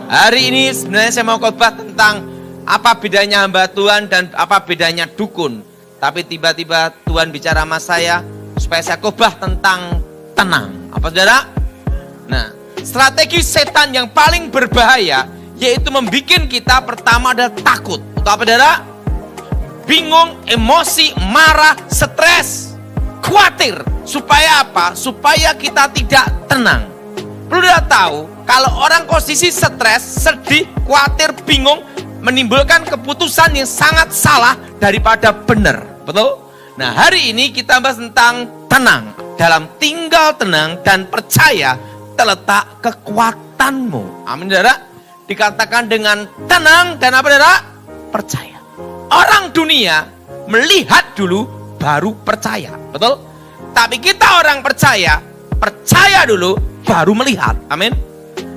Hari ini sebenarnya saya mau khotbah tentang apa bedanya hamba Tuhan dan apa bedanya dukun. Tapi tiba-tiba Tuhan bicara sama saya supaya saya khotbah tentang tenang. Apa saudara? Nah, strategi setan yang paling berbahaya yaitu membuat kita pertama adalah takut. Untuk apa saudara? Bingung, emosi, marah, stres, khawatir. Supaya apa? Supaya kita tidak tenang. Perlu dia tahu, kalau orang posisi stres, sedih, khawatir, bingung, menimbulkan keputusan yang sangat salah daripada benar. Betul? Nah, hari ini kita bahas tentang tenang. Dalam tinggal tenang dan percaya terletak kekuatanmu. Amin, saudara. Dikatakan dengan tenang dan apa, saudara? Percaya. Orang dunia melihat dulu baru percaya. Betul? Tapi kita orang percaya dulu baru melihat. Amin.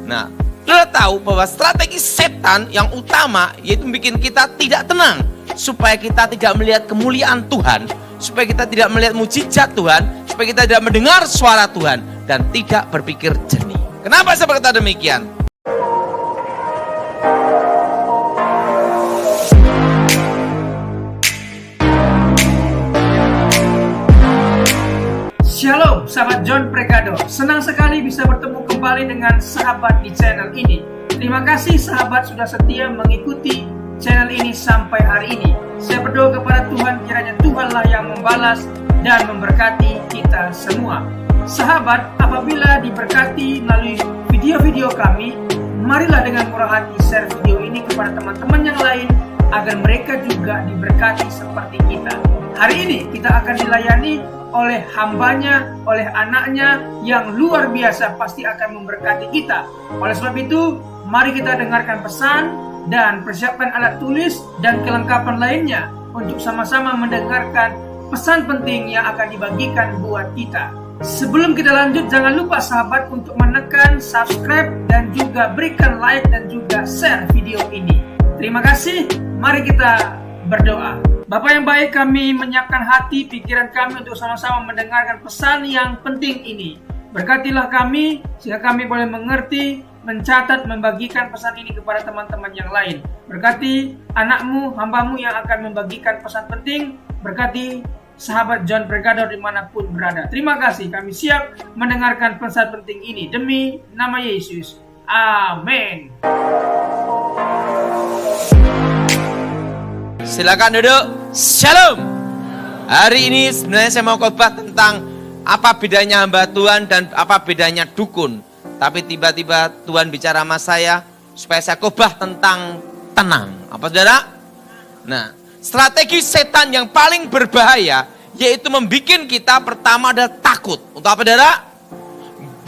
Nah, sudah tahu bahwa strategi setan yang utama yaitu bikin kita tidak tenang, supaya kita tidak melihat kemuliaan Tuhan, supaya kita tidak melihat mujizat Tuhan, supaya kita tidak mendengar suara Tuhan dan tidak berpikir jernih. Kenapa saya berkata demikian? Shalom sahabat John Pregado, senang sekali bisa bertemu kembali dengan sahabat di channel ini. Terima kasih sahabat sudah setia mengikuti channel ini sampai hari ini. Saya berdoa kepada Tuhan, kiranya Tuhanlah yang membalas dan memberkati kita semua. Sahabat, apabila diberkati melalui video-video kami, marilah dengan murah hati share video ini kepada teman-teman yang lain agar mereka juga diberkati seperti kita. Hari ini kita akan dilayani oleh hambanya, oleh anaknya yang luar biasa, pasti akan memberkati kita. Oleh sebab itu, mari kita dengarkan pesan dan persiapkan alat tulis dan kelengkapan lainnya untuk sama-sama mendengarkan pesan penting yang akan dibagikan buat kita. Sebelum kita lanjut, jangan lupa sahabat untuk menekan subscribe dan juga berikan like dan juga share video ini. Terima kasih, mari kita berdoa. Bapak yang baik, kami menyiapkan hati, pikiran kami untuk sama-sama mendengarkan pesan yang penting ini. Berkatilah kami, sehingga kami boleh mengerti, mencatat, membagikan pesan ini kepada teman-teman yang lain. Berkati anakmu, hambamu yang akan membagikan pesan penting. Berkati sahabat John Pregado dimanapun berada. Terima kasih, kami siap mendengarkan pesan penting ini. Demi nama Yesus. Amin. Silakan duduk. Shalom. Hari ini sebenarnya saya mau khotbah tentang apa bedanya hamba Tuhan dan apa bedanya dukun. Tapi tiba-tiba Tuhan bicara sama saya supaya saya khotbah tentang tenang. Apa saudara? Nah, strategi setan yang paling berbahaya yaitu membuat kita pertama adalah takut. Untuk apa saudara?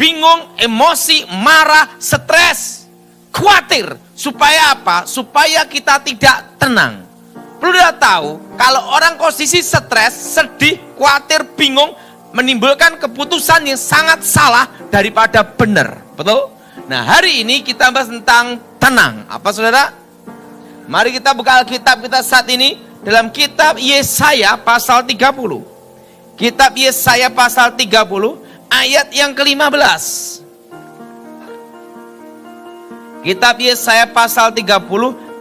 Bingung, emosi, marah, stres, khawatir. Supaya apa? Supaya kita tidak tenang. Perlu dia tahu, kalau orang posisi stres, sedih, khawatir, bingung, menimbulkan keputusan yang sangat salah daripada benar. Betul? Nah, hari ini kita bahas tentang tenang. Apa saudara? Mari kita buka Alkitab kita saat ini dalam kitab Yesaya pasal 30. Kitab Yesaya pasal 30 ayat yang ke-15. Kitab Yesaya pasal 30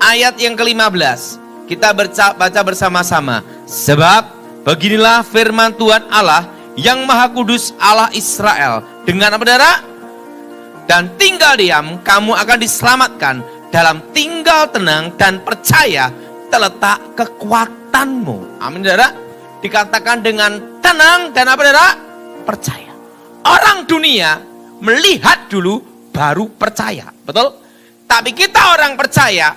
ayat yang ke-15. Kita baca bersama-sama. Sebab beginilah firman Tuhan Allah yang Maha Kudus, Allah Israel. Dengan apa saudara? Dan tinggal diam, kamu akan diselamatkan. Dalam tinggal tenang dan percaya terletak kekuatanmu. Amin saudara. Dikatakan dengan tenang dan apa saudara? Percaya. Orang dunia melihat dulu baru percaya. Betul? Tapi kita orang percaya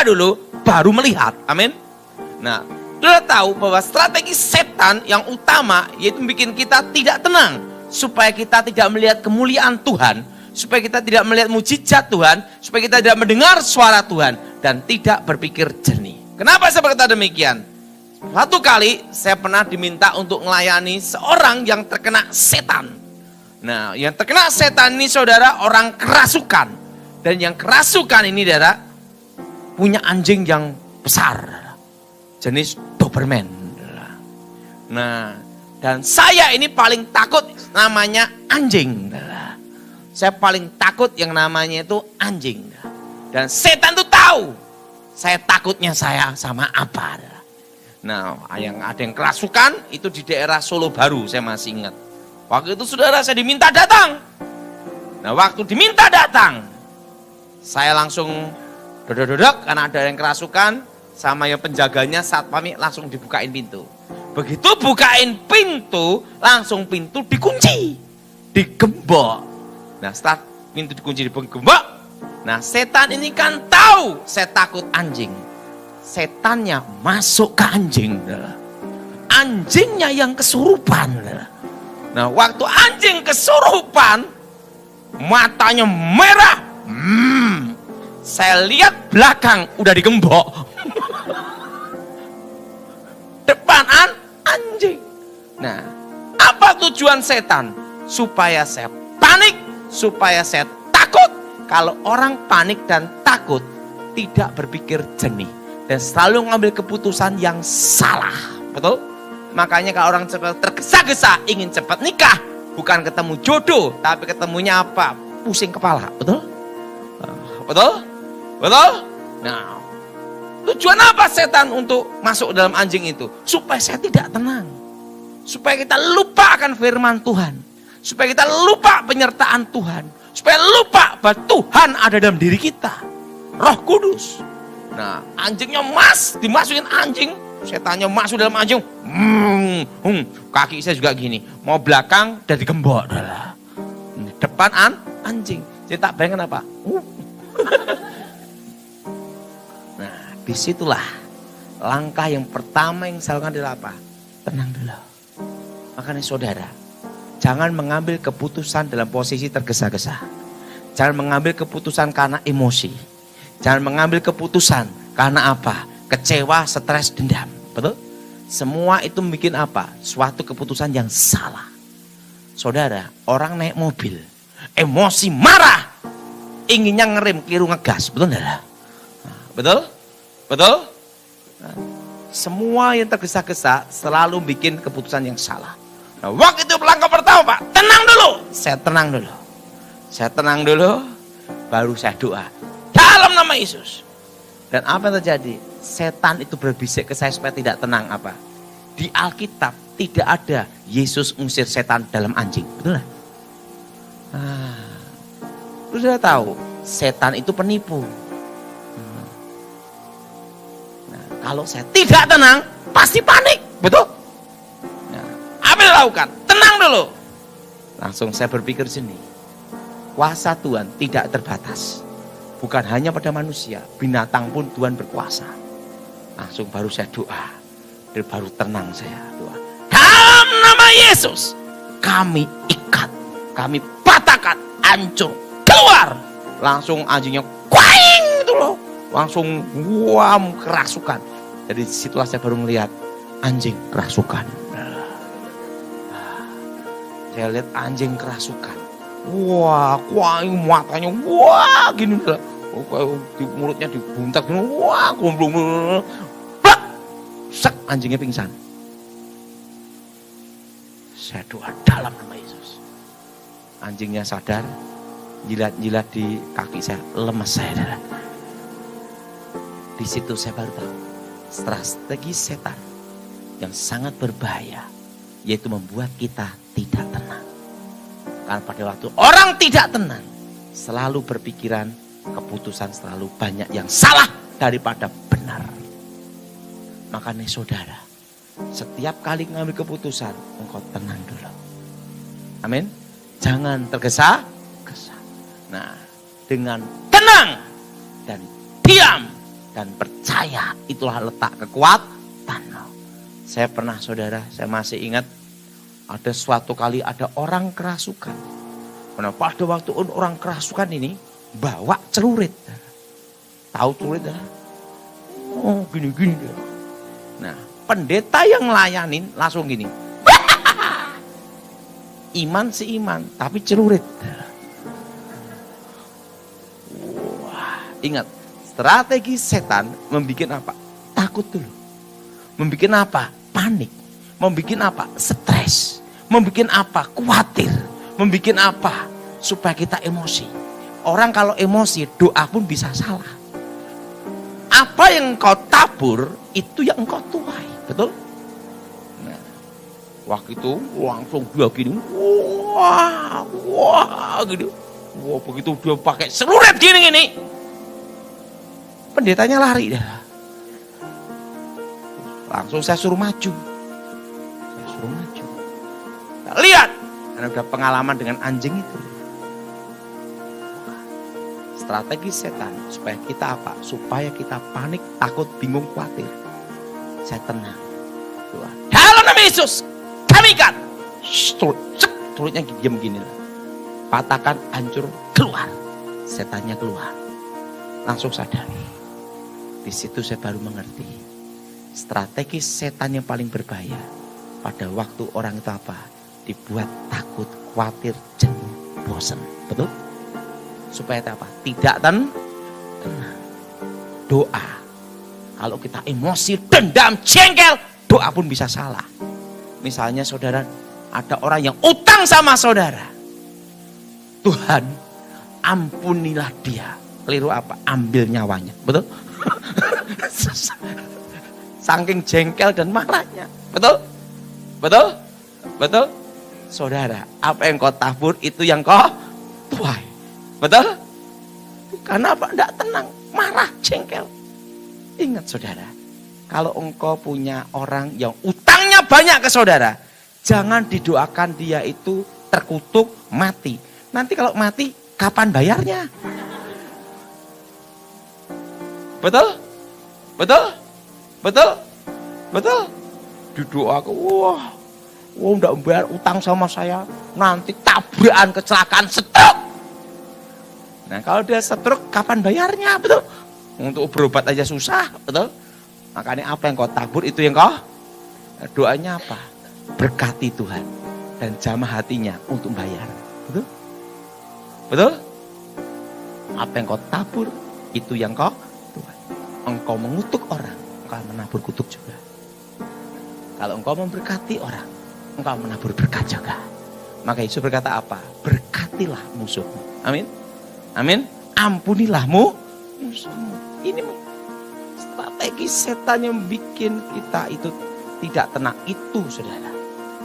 dulu baru melihat. Amin. Nah, sudah tahu bahwa strategi setan yang utama yaitu bikin kita tidak tenang, supaya kita tidak melihat kemuliaan Tuhan, supaya kita tidak melihat mujizat Tuhan, supaya kita tidak mendengar suara Tuhan dan tidak berpikir jernih. Kenapa saya berkata demikian? Satu kali saya pernah diminta untuk melayani seorang yang terkena setan. Nah, yang terkena setan ini saudara orang kerasukan. Dan yang kerasukan ini saudara punya anjing yang besar, jenis Doberman. Nah, dan saya ini paling takut namanya anjing. Saya paling takut yang namanya itu anjing. Dan setan itu tahu saya takutnya saya sama apa. Nah, yang ada yang kerasukan itu di daerah Solo Baru, saya masih ingat. Waktu itu saudara saya diminta datang. Nah, waktu diminta datang, saya langsung dodok-dodok karena ada yang kerasukan, sama yang penjaganya saat pamit langsung dibukain pintu. Begitu bukain pintu, langsung pintu dikunci, digembok. Nah, setelah pintu dikunci digembok, nah setan ini kan tahu saya takut anjing. Setannya masuk ke anjing. Anjingnya yang kesurupan. Nah, waktu anjing kesurupan, matanya merah. Saya lihat belakang udah digembok. Depan anjing. Nah, apa tujuan setan? Supaya saya panik, supaya saya takut. Kalau orang panik dan takut, tidak berpikir jernih dan selalu ngambil keputusan yang salah. Betul? Makanya kalau orang cepat tergesa-gesa ingin cepat nikah, bukan ketemu jodoh, tapi ketemunya apa? Pusing kepala. Betul? Betul? Betul? Nah, tujuan apa setan untuk masuk dalam anjing itu? Supaya saya tidak tenang. Supaya kita lupa akan firman Tuhan. Supaya kita lupa penyertaan Tuhan. Supaya lupa bahwa Tuhan ada dalam diri kita. Roh Kudus. Nah, anjingnya dimasukin anjing. Setannya masuk dalam anjing. Kaki saya juga gini. Mau belakang dan digembok. Depan anjing. Saya tak bayangkan apa. Nah, disitulah langkah yang pertama yang saya lakukan adalah apa? Tenang dulu. Makanya saudara, jangan mengambil keputusan dalam posisi tergesa-gesa. Jangan mengambil keputusan karena emosi. Jangan mengambil keputusan karena apa? Kecewa, stres, dendam. Betul? Semua itu bikin apa? Suatu keputusan yang salah. Saudara, orang naik mobil, emosi, marah, inginnya ngerem, keliru ngegas. Betul enggak? Betul? Betul? Nah, semua yang tergesa-gesa selalu bikin keputusan yang salah. Nah, waktu itu langkah pertama, Pak, tenang dulu. Saya tenang dulu. Saya tenang dulu, baru saya doa. Dalam nama Yesus. Dan apa yang terjadi? Setan itu berbisik ke saya supaya tidak tenang apa? Di Alkitab tidak ada Yesus mengusir setan dalam anjing. Betul nggak? Lu sudah tahu, setan itu penipu. Nah, kalau saya tidak tenang, pasti panik. Betul? Nah, apa yang dilakukan? Tenang dulu. Langsung saya berpikir sini. Kuasa Tuhan tidak terbatas. Bukan hanya pada manusia, binatang pun Tuhan berkuasa. Langsung baru saya doa. Dan baru tenang saya doa. Dalam nama Yesus, kami ikat, kami patahkan, hancur, keluar. Langsung anjingnya kuing itu loh. Langsung kerasukan. Jadi situlah saya baru melihat anjing kerasukan. Saya lihat anjing kerasukan. Wah, kuing matanya, wah gini lah. Di mulutnya dibuntak, wah gomblong, plak, sak anjingnya pingsan. Saya doa dalam nama Yesus. Anjingnya sadar, jilat-jilat di kaki saya, lemas saya. Di situ saya baru tahu strategi setan yang sangat berbahaya, yaitu membuat kita tidak tenang. Karena pada waktu orang tidak tenang, selalu berpikiran keputusan selalu banyak yang salah daripada benar. Makanya saudara, setiap kali mengambil keputusan, engkau tenang dulu. Amin. Jangan tergesa-gesa. Nah, dengan tenang dan diam dan percaya, itulah letak kekuatan. Saya pernah saudara, saya masih ingat ada suatu kali ada orang kerasukan. Karena pada waktu orang kerasukan ini bawa celurit. Tahu celurit? Oh, gini-gini. Nah, pendeta yang ngelayanin langsung gini. Iman si iman, tapi celurit. Wah, ingat, strategi setan membuat apa? Takut dulu. Membuat apa? Panik. Membuat apa? Stres. Membuat apa? Khawatir. Membuat apa? supaya kita emosi. Orang kalau emosi, doa pun bisa salah. Apa yang engkau tabur, itu yang engkau tuai. Betul? Nah, waktu itu langsung dia gini, wah gitu. Wah, begitu dia pakai seluret gini. Pendetanya lari dah. Langsung saya suruh maju. Lihat, karena udah pengalaman dengan anjing itu. Strategi setan supaya kita apa? Supaya kita panik, takut, bingung, khawatir. Saya tenang. Dalam nama Yesus, kami ikat. Turutnya diam gini. Patahkan, hancur, keluar. Setannya keluar. Langsung sadar. Di situ saya baru mengerti. Strategi setan yang paling berbahaya. Pada waktu orang itu apa? Dibuat takut, khawatir, jenuh, bosan. Betul? Supaya apa? Tidak tenang. Doa. Kalau kita emosi, dendam, jengkel, doa pun bisa salah. Misalnya saudara, ada orang yang utang sama saudara. Tuhan, ampunilah dia. Keliru apa? Ambil nyawanya. Betul? Saking jengkel dan marahnya. Betul? Betul? Betul? Saudara, apa yang kau tabur itu yang kau tuai. Betul? Karena apa? Tidak tenang, marah, jengkel. Ingat saudara, kalau engkau punya orang yang utangnya banyak ke saudara, jangan didoakan dia itu terkutuk, mati. Nanti kalau mati, kapan bayarnya? Betul? Betul? Betul? Betul? Didoakan, wah enggak bayar utang sama saya, nanti tabrakan, kecelakaan, stroke. Nah kalau dia stroke, kapan bayarnya? Betul? Untuk berobat aja susah, betul? Makanya apa yang kau tabur, itu yang kau. Doanya apa? Berkati Tuhan dan jamah hatinya untuk bayar. Betul? Betul? Apa yang kau tabur, itu yang kau tuai. Engkau mengutuk orang, engkau menabur kutuk juga. Kalau engkau memberkati orang, engkau menabur berkat juga. Maka Yesus berkata apa? Berkatilah musuhmu. Amin. Amin. Ampunilah musuhmu. Ini strategi setan yang bikin kita itu tidak tenang. Itu saudara.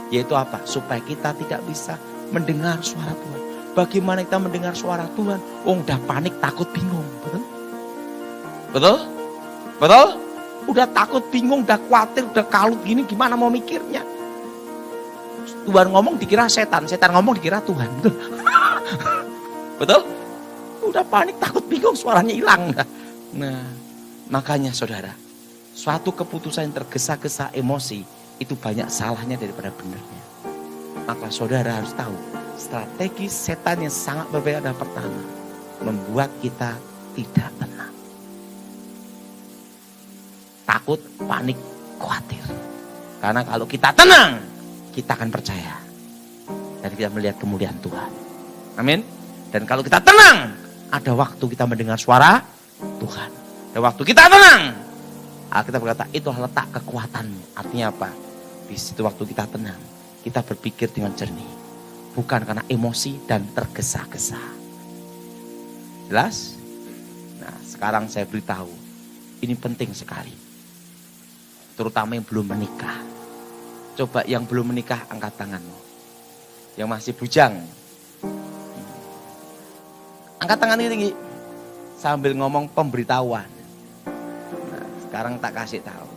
Yaitu apa? Supaya kita tidak bisa mendengar suara Tuhan. Bagaimana kita mendengar suara Tuhan? Udah panik, takut, bingung. Betul? Betul? Betul? Udah takut, bingung, udah khawatir, udah kalut gini, gimana mau mikirnya? Tuhan ngomong dikira setan, setan ngomong dikira Tuhan. Betul? Betul? Udah panik, takut, bingung, suaranya hilang. Nah, makanya saudara, suatu keputusan yang tergesa-gesa emosi, itu banyak salahnya daripada benarnya. Maka saudara harus tahu, strategi setan yang sangat berbeda adalah pertama, membuat kita tidak tenang. Takut, panik, khawatir. Karena kalau kita tenang, kita akan percaya. Dan kita melihat kemuliaan Tuhan. Amin. Dan kalau kita tenang, ada waktu kita mendengar suara Tuhan. Ada waktu kita tenang. Alkitab berkata, itulah letak kekuatanmu. Artinya apa? Di situ waktu kita tenang, kita berpikir dengan jernih. Bukan karena emosi dan tergesa-gesa. Jelas? Nah, sekarang saya beritahu. Ini penting sekali. Terutama yang belum menikah. Coba yang belum menikah, angkat tanganmu. Yang masih bujang. Angkat tangan tinggi. Sambil ngomong pemberitahuan. Nah, sekarang tak kasih tahu.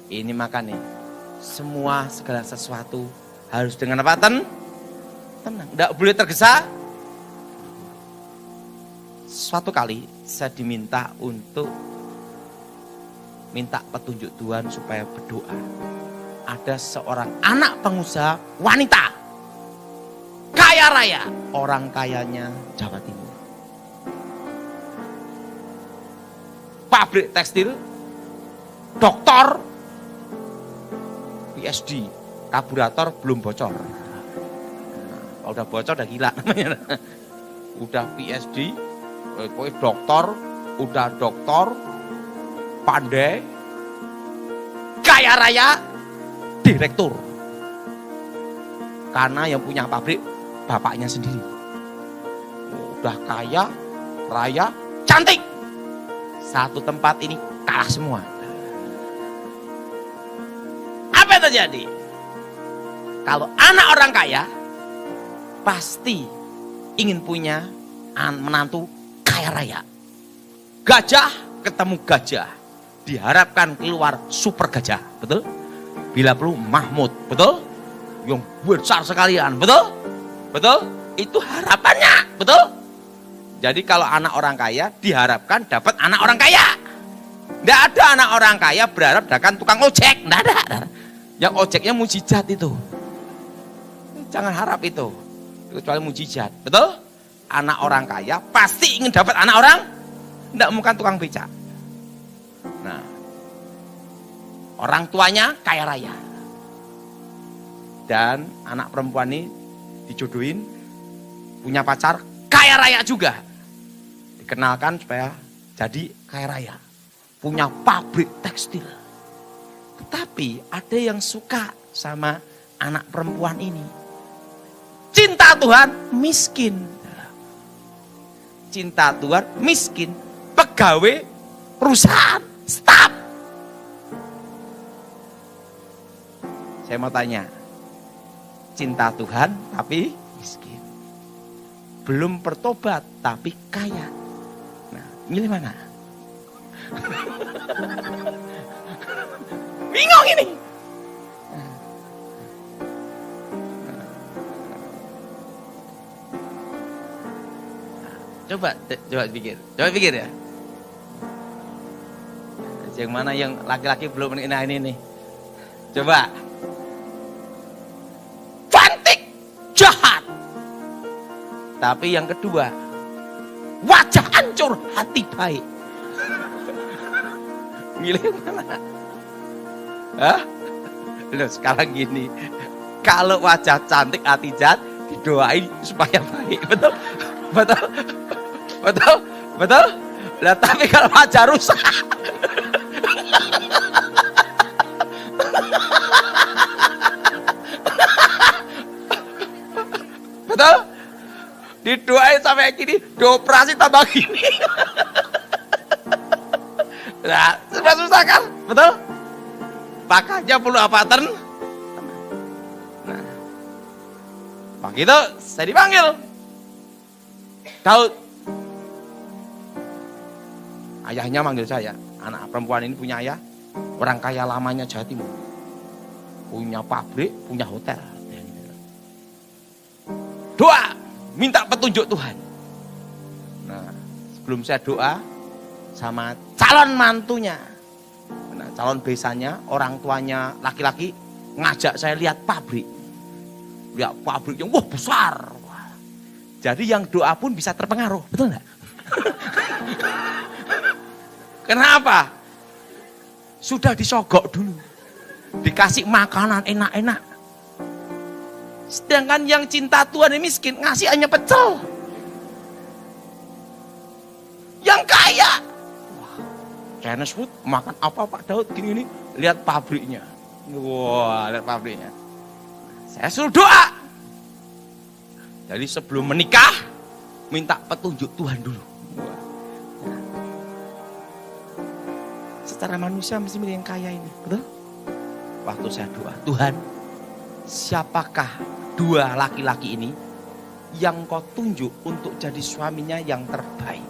Ini makanya. Semua segala sesuatu harus dengan apa? Tenang. Tidak boleh tergesa. Suatu kali saya diminta untuk minta petunjuk Tuhan supaya berdoa. Ada seorang anak pengusaha wanita. Kaya raya. Orang kayanya Jawa Timur. Pabrik tekstil. Doktor. PhD. Karburator belum bocor. Nah, kalau udah bocor udah gila namanya. Udah PhD. Doktor. Udah doktor. Pandai. Kaya raya. Direktur. Karena yang punya pabrik bapaknya sendiri. udah kaya, raya, cantik. Satu tempat ini kalah semua. Apa yang terjadi? Kalau anak orang kaya, pasti ingin punya menantu kaya raya. Gajah ketemu gajah, diharapkan keluar super gajah, betul? Bila perlu Mahmud, betul? Yang besar sekalian, betul? Betul? Itu harapannya, betul? Jadi kalau anak orang kaya diharapkan dapat anak orang kaya. Tidak ada anak orang kaya berharap dapat tukang ojek, tidak ada. Yang ojeknya mujizat itu. Jangan harap itu, kecuali mujizat, betul? Anak orang kaya pasti ingin dapat anak orang, tidak bukan tukang becak. Nah, orang tuanya kaya raya. Dan anak perempuan ini dijodohin, punya pacar kaya raya juga. Dikenalkan supaya jadi kaya raya. Punya pabrik tekstil. Tetapi ada yang suka sama anak perempuan ini. Cinta Tuhan miskin. Cinta Tuhan miskin. Pegawai perusahaan. Stop. Saya mau tanya. Cinta Tuhan tapi miskin. Belum bertobat tapi kaya. Nah, milih mana? Bingung ini. Coba pikir ya. Yang mana yang laki-laki belum ini nih. Coba. Cantik, jahat. Tapi yang kedua, wajah hancur, hati baik. Milih mana? Hah? Loh, sekarang gini, kalau wajah cantik hati jahat didoain supaya baik, betul? Betul? Betul? Betul? Lah tapi kalau wajah rusak betul? Didoain sampai gini, dioperasi tambah gini. Nah, susah kan? Betul? Makanya perlu apa tenang. Nah, begitu saya dipanggil. Daud. Ayahnya manggil saya. Anak perempuan ini punya ayah. Orang kaya lamanya Jawa Timur. Punya pabrik, punya hotel. Doa. Minta petunjuk Tuhan. Nah, sebelum saya doa sama calon mantunya. Nah, calon besanya, orang tuanya laki-laki ngajak saya lihat pabrik. Lihat pabrik yang wah besar. Wah. Jadi yang doa pun bisa terpengaruh, betul enggak? Kenapa? Sudah disogok dulu. Dikasih makanan enak-enak. Sedangkan yang cinta Tuhan ini miskin, ngasih hanya pecel. Yang kaya. Chinese food, makan apa Pak Daud gini-gini. Lihat pabriknya. Wah, lihat pabriknya. Saya suruh doa. Jadi sebelum menikah, minta petunjuk Tuhan dulu. Wah. Secara manusia mesti milih yang kaya ini, betul? Waktu saya doa, Tuhan, siapakah dua laki-laki ini yang kau tunjuk untuk jadi suaminya yang terbaik?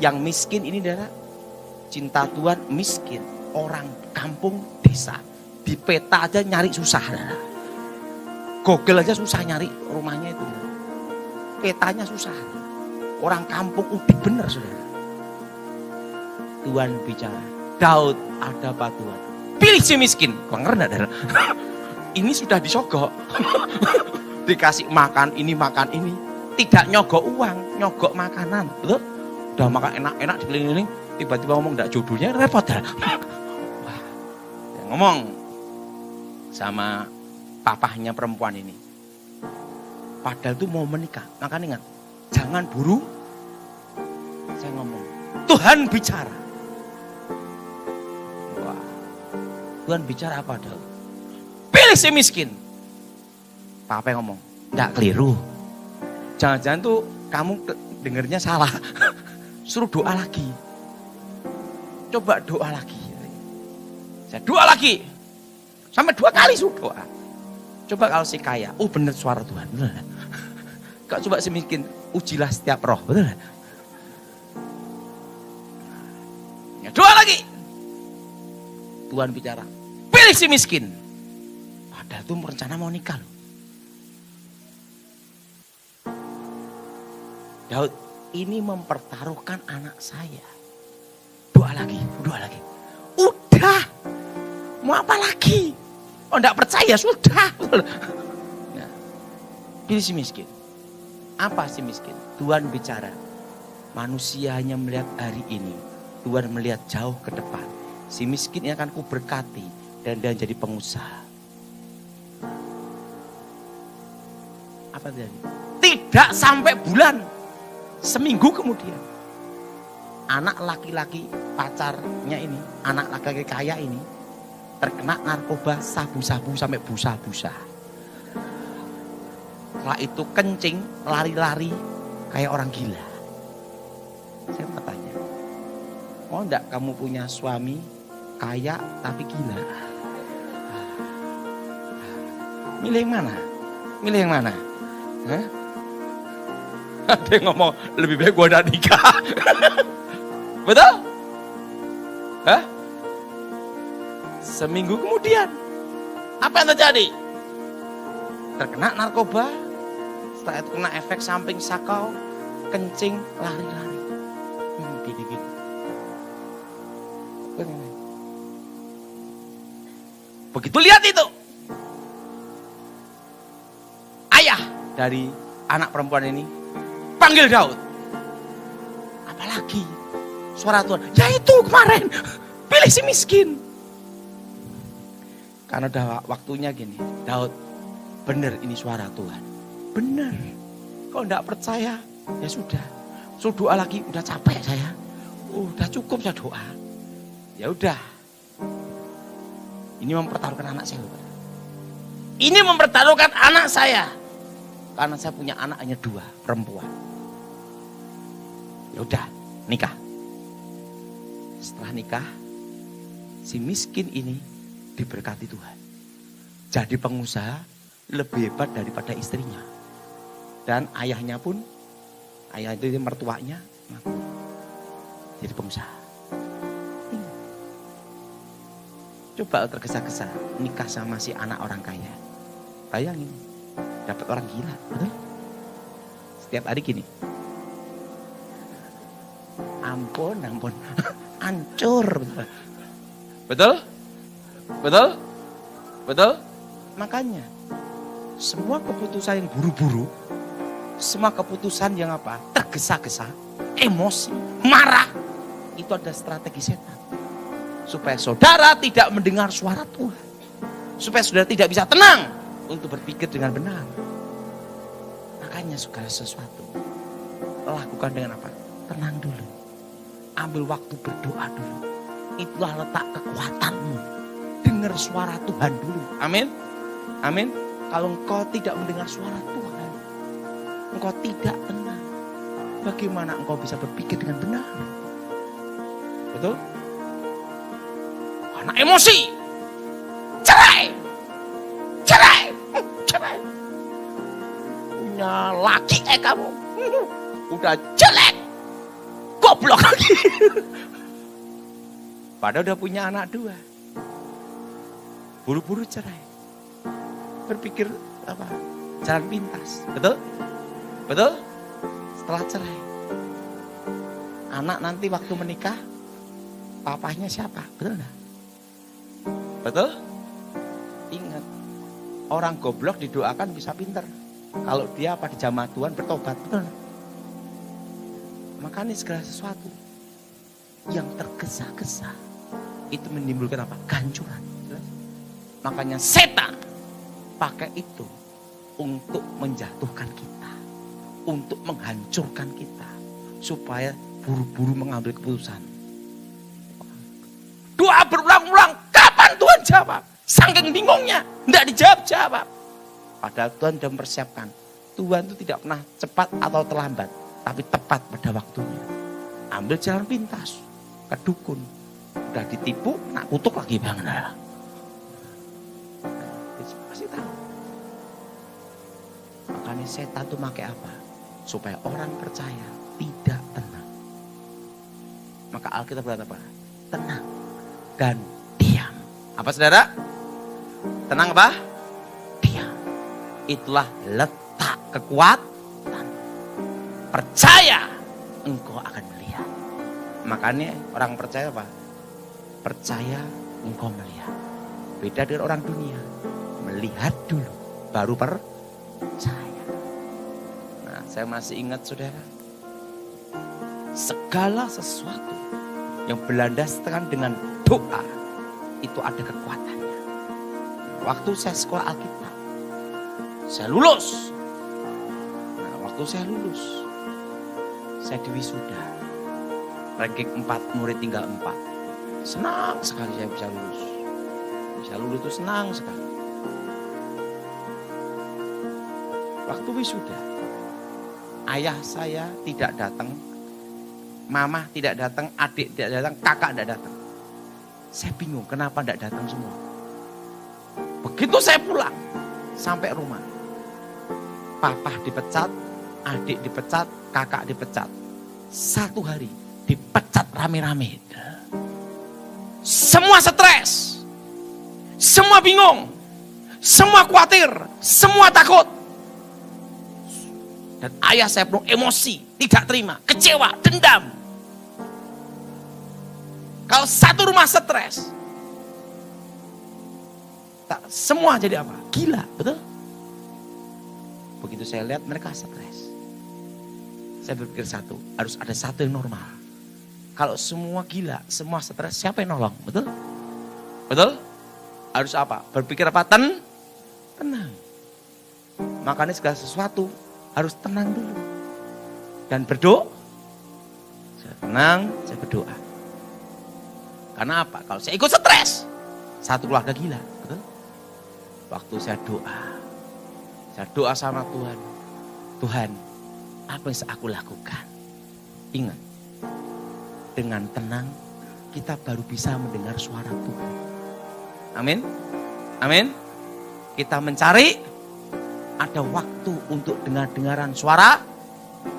Yang miskin ini adalah cinta Tuhan miskin, orang kampung desa. Di peta aja nyari susah. Google aja susah nyari rumahnya itu. Petanya susah. Orang kampung udik bener saudara. Tuhan bicara, Daud ada apa Tuhan? Pilih si miskin. Kau ngerti enggak? Ini sudah disogok. Dikasih makan ini. Tidak nyogok uang, nyogok makanan. Betul? Udah makan enak-enak dikeliling-keliling, tiba-tiba ngomong enggak jodohnya, repot dah. Wah, ngomong sama papahnya perempuan ini. Padahal itu mau menikah. Makanya ingat, jangan buru. Saya ngomong, Tuhan bicara. Wah, Tuhan bicara apa Daud? Pilih si miskin. Papa ngomong, enggak keliru. Jangan-jangan tuh kamu dengernya salah. Suruh doa lagi. Coba doa lagi. Saya doa lagi. Sampai 2 kali suruh doa. Coba kalau si kaya, bener suara Tuhan. Bener. Kau coba si miskin, ujilah setiap roh. Bener. Ya, doa lagi. Tuhan bicara, pilih si miskin. Padahal itu rencana mau nikah loh. Daud, ini mempertaruhkan anak saya. Doa lagi, doa lagi. Udah, mau apa lagi? Oh enggak percaya, sudah. Nah, pilih si miskin. Apa si miskin? Tuhan bicara, manusia hanya melihat hari ini. Tuhan melihat jauh ke depan. Si miskin ini akan kuberkati dan dia jadi pengusaha. Apa terjadi? Tidak sampai bulan, seminggu kemudian, anak laki-laki pacarnya ini, anak laki-laki kaya ini, terkena narkoba, sabu-sabu sampai busa-busa. Setelah itu kencing, lari-lari kayak orang gila. Saya mau tanya, mau enggak kamu punya suami kaya tapi gila? Milih yang mana? Milih yang mana? Hah? Ada yang ngomong, lebih baik gua udah nikah. Betul? Hah? Seminggu kemudian, apa yang terjadi? Terkena narkoba, setelah itu kena efek samping sakau, kencing, lari-lari. Gini-gini. Begitu lihat itu, ayah dari anak perempuan ini panggil Daud. Apalagi suara Tuhan, ya itu kemarin, pilih si miskin. Karena udah waktunya gini, Daud, bener ini suara Tuhan. Bener. Kalau enggak percaya, ya sudah. Suruh doa lagi, udah capek saya. Udah cukup saya doa. Ya udah. Ini mempertaruhkan anak saya. Ini mempertaruhkan anak saya. Karena saya punya anak hanya 2, perempuan. Ya udah, nikah. Setelah nikah, si miskin ini diberkati Tuhan. Jadi pengusaha lebih hebat daripada istrinya. Dan ayahnya pun, ayah itu mertuanya, jadi pengusaha. Coba tergesa-gesa nikah sama si anak orang kaya. Bayangin, dapat orang gila, betul? Setiap hari gini. Ampun, hancur. Betul? Betul? Betul? Makanya, semua keputusan yang buru-buru, semua keputusan yang apa? Tergesa-gesa, emosi, marah, itu ada strategi setan. Supaya saudara tidak mendengar suara Tuhan. Supaya saudara tidak bisa tenang untuk berpikir dengan benar. Makanya segala sesuatu lakukan dengan apa? Tenang dulu. Ambil waktu berdoa dulu. Itulah letak kekuatanmu. Dengar suara Tuhan dulu. Amin. Amin. Kalau engkau tidak mendengar suara Tuhan, engkau tidak tenang. Bagaimana engkau bisa berpikir dengan benar? Betul? Anak emosi. Cerai. Cerai. Cerai. Punya laki kamu. Udah jelek. Goblok lagi. Padahal udah punya anak 2. Buru-buru cerai. Berpikir apa? Jalan pintas. Betul? Betul? Setelah cerai. Anak nanti waktu menikah, papahnya siapa? Betul enggak? Betul? Ingat, orang goblok didoakan bisa pinter. Kalau dia apa di jamaah Tuhan bertobat, betul enggak? Makanya segala sesuatu yang tergesa-gesa itu menimbulkan apa? Kehancuran. Makanya setan pakai itu untuk menjatuhkan kita, untuk menghancurkan kita, supaya buru-buru mengambil keputusan. Doa berulang-ulang, kapan Tuhan jawab? Saking bingungnya, tidak dijawab-jawab. Padahal Tuhan sudah mempersiapkan, Tuhan itu tidak pernah cepat atau terlambat, tapi tepat pada waktunya. Ambil jalan pintas, ke dukun. Udah ditipu, nak kutuk lagi bang. Pasti tahu. Makanya setan itu pakai apa? Supaya orang percaya tidak tenang. Maka Alkitab berkata apa? Tenang dan diam. Apa saudara? Tenang apa? Diam. Itulah letak kekuatan. Percaya, engkau akan melihat. Makanya orang percaya apa? Percaya, engkau melihat. Beda dengan orang dunia. Melihat dulu, baru percaya. Nah, saya masih ingat saudara. Segala sesuatu yang berlandaskan dengan doa, itu ada kekuatannya. Waktu saya sekolah Alkitab, saya lulus. Nah, waktu saya lulus, saya diwisuda. Ranking 4, murid tinggal 4. Senang sekali saya bisa lulus. Bisa lulus itu senang sekali. Waktu wisuda, ayah saya tidak datang, mama tidak datang, adik tidak datang, kakak tidak datang. Saya bingung kenapa tidak datang semua. Begitu saya pulang, sampai rumah, papa dipecat, adik dipecat, kakak dipecat. 1 hari dipecat rame-rame. Semua stres, semua bingung, semua khawatir, semua takut. Dan ayah saya penuh emosi, tidak terima, kecewa, dendam. Kalau satu rumah stres, semua jadi apa? Gila, betul? Begitu saya lihat mereka stres, saya berpikir harus ada satu yang normal. Kalau semua gila, semua stres, siapa yang nolong? Betul? Betul? Harus apa? Berpikir apa? Tenang. Makanya segala sesuatu harus tenang dulu. Dan berdoa. Saya tenang, saya berdoa. Karena apa? Kalau saya ikut stres, satu keluarga gila. Betul? Waktu saya doa sama Tuhan. Tuhan, apa yang aku lakukan? Ingat, dengan tenang kita baru bisa mendengar suara Tuhan. Amin. Amin. Kita mencari, ada waktu untuk dengar-dengaran suara,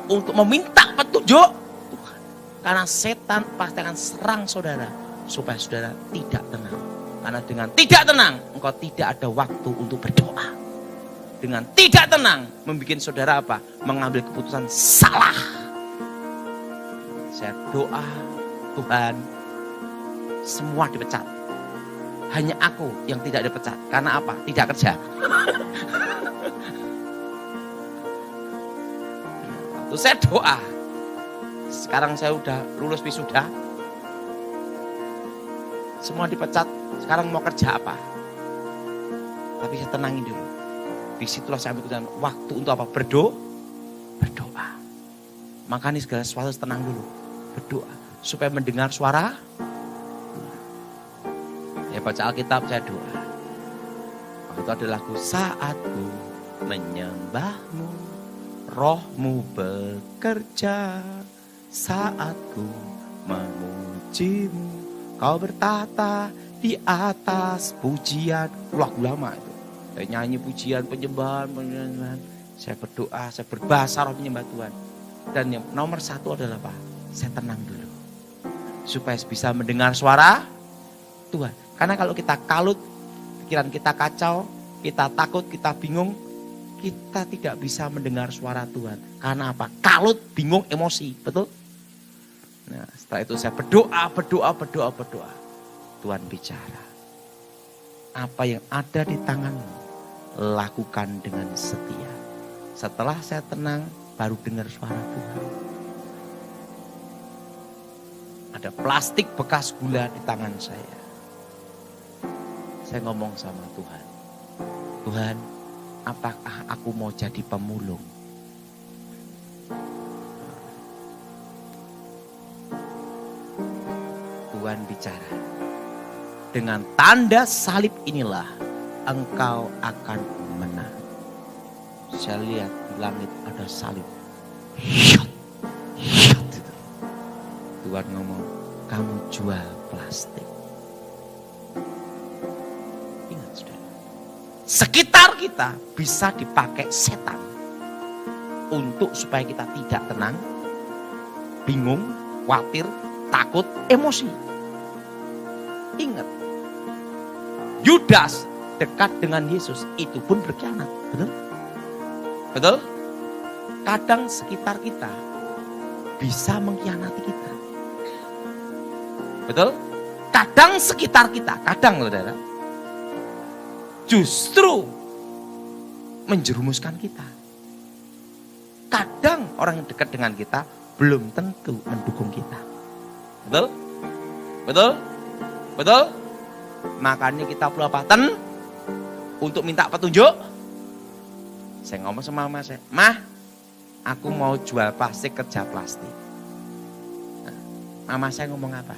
untuk meminta petunjuk Tuhan. Karena setan pasti akan serang saudara, supaya saudara tidak tenang. Karena dengan tidak tenang, engkau tidak ada waktu untuk berdoa. Dengan tidak tenang, membuat saudara apa? Mengambil keputusan salah. Saya doa, Tuhan, semua dipecat. Hanya aku yang tidak dipecat. Karena apa? Tidak kerja. Waktu saya doa, sekarang saya udah lulus wisuda, semua dipecat, sekarang mau kerja apa? Tapi saya tenangin dulu. Disitulah saya ambil waktu untuk apa? Berdoa. Makanya segala sesuatu tenang dulu. Berdoa. Supaya mendengar suara. Ya baca Alkitab, saya doa. Itu ada lagu, saatku menyembahmu, rohmu bekerja, saatku memujimu, kau bertata di atas pujian. Lagu lama itu. Saya nyanyi pujian, penyembahan. Saya berdoa, saya berbahasa roh menyembah Tuhan. Dan yang nomor 1 adalah apa? Saya tenang dulu. Supaya bisa mendengar suara Tuhan. Karena kalau kita kalut, pikiran kita kacau, kita takut, kita bingung, kita tidak bisa mendengar suara Tuhan. Karena apa? Kalut, bingung, emosi. Betul? Nah, setelah itu saya berdoa. Tuhan bicara. Apa yang ada di tanganmu, lakukan dengan setia. Setelah saya tenang, baru dengar suara Tuhan. Ada plastik bekas gula di tangan saya. Saya ngomong sama Tuhan. Tuhan, apakah aku mau jadi pemulung? Tuhan bicara. Dengan tanda salib inilah engkau akan menang. Saya lihat langit ada salib. Hyut, hyut, gitu. Tuhan ngomong, kamu jual plastik. Ingat saudara, sekitar kita bisa dipakai setan untuk supaya kita tidak tenang, bingung, khawatir, takut, emosi. Ingat, Yudas dekat dengan Yesus itu pun berkhianat, betul? Betul? Kadang sekitar kita bisa mengkhianati kita. Betul? Kadang sekitar kita, kadang saudara, justru menjerumuskan kita. Kadang orang yang dekat dengan kita belum tentu mendukung kita. Betul? Betul? Betul? Makanya kita perlu apa? Untuk minta petunjuk. Saya ngomong sama mama saya, Mah, aku mau jual plastik, kerja plastik. Nah, mama saya ngomong apa?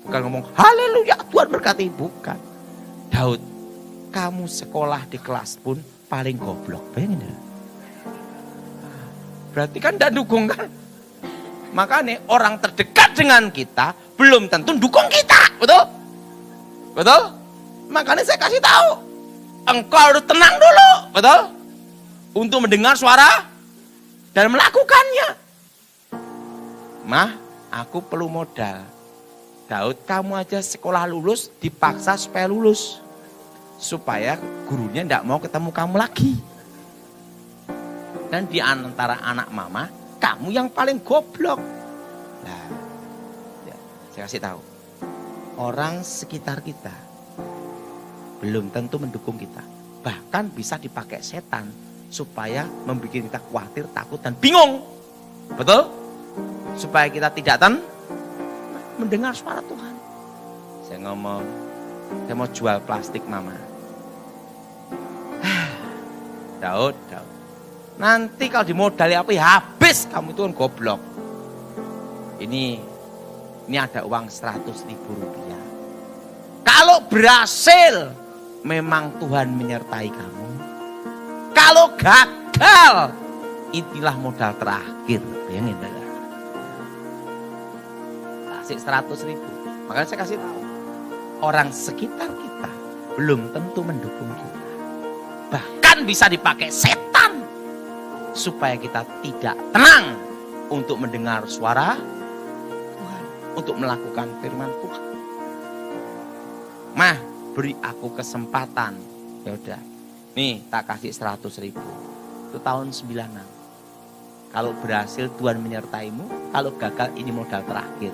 Bukan ngomong, haleluya Tuhan berkati. Bukan. Daud, kamu sekolah di kelas pun paling goblok. Bayangin ya? Berarti kan tidak dukung kan? Makanya orang terdekat dengan kita belum tentu dukung kita. Betul? Betul? Makanya saya kasih tahu. Engkau harus tenang dulu. Betul? Untuk mendengar suara dan melakukannya. Mah, aku perlu modal. Daud, kamu aja sekolah lulus dipaksa supaya lulus. Supaya gurunya tidak mau ketemu kamu lagi. Dan di antara anak mama, kamu yang paling goblok. Nah, ya, saya kasih tahu. Orang sekitar kita belum tentu mendukung kita. Bahkan bisa dipakai setan supaya membuat kita khawatir, takut, dan bingung. Betul? Supaya kita tidak mendengar suara Tuhan. Saya ngomong, saya mau jual plastik mama. Daud. Nanti kalau dimodali apa ya habis, kamu itu kan goblok. Ini ada uang 100.000 rupiah. Kalau berhasil, memang Tuhan menyertai kamu. Kalau gagal, inilah modal terakhir. Bayangin, kasih 100.000. Makanya saya kasih tahu, orang sekitar kita belum tentu mendukung kita. Bahkan bisa dipakai setan supaya kita tidak tenang untuk mendengar suara Tuhan, untuk melakukan firman Tuhan. Mah, beri aku kesempatan. Ya udah, nih tak kasih 100.000. Itu tahun 96. Kalau berhasil Tuhan menyertaimu, kalau gagal ini modal terakhir.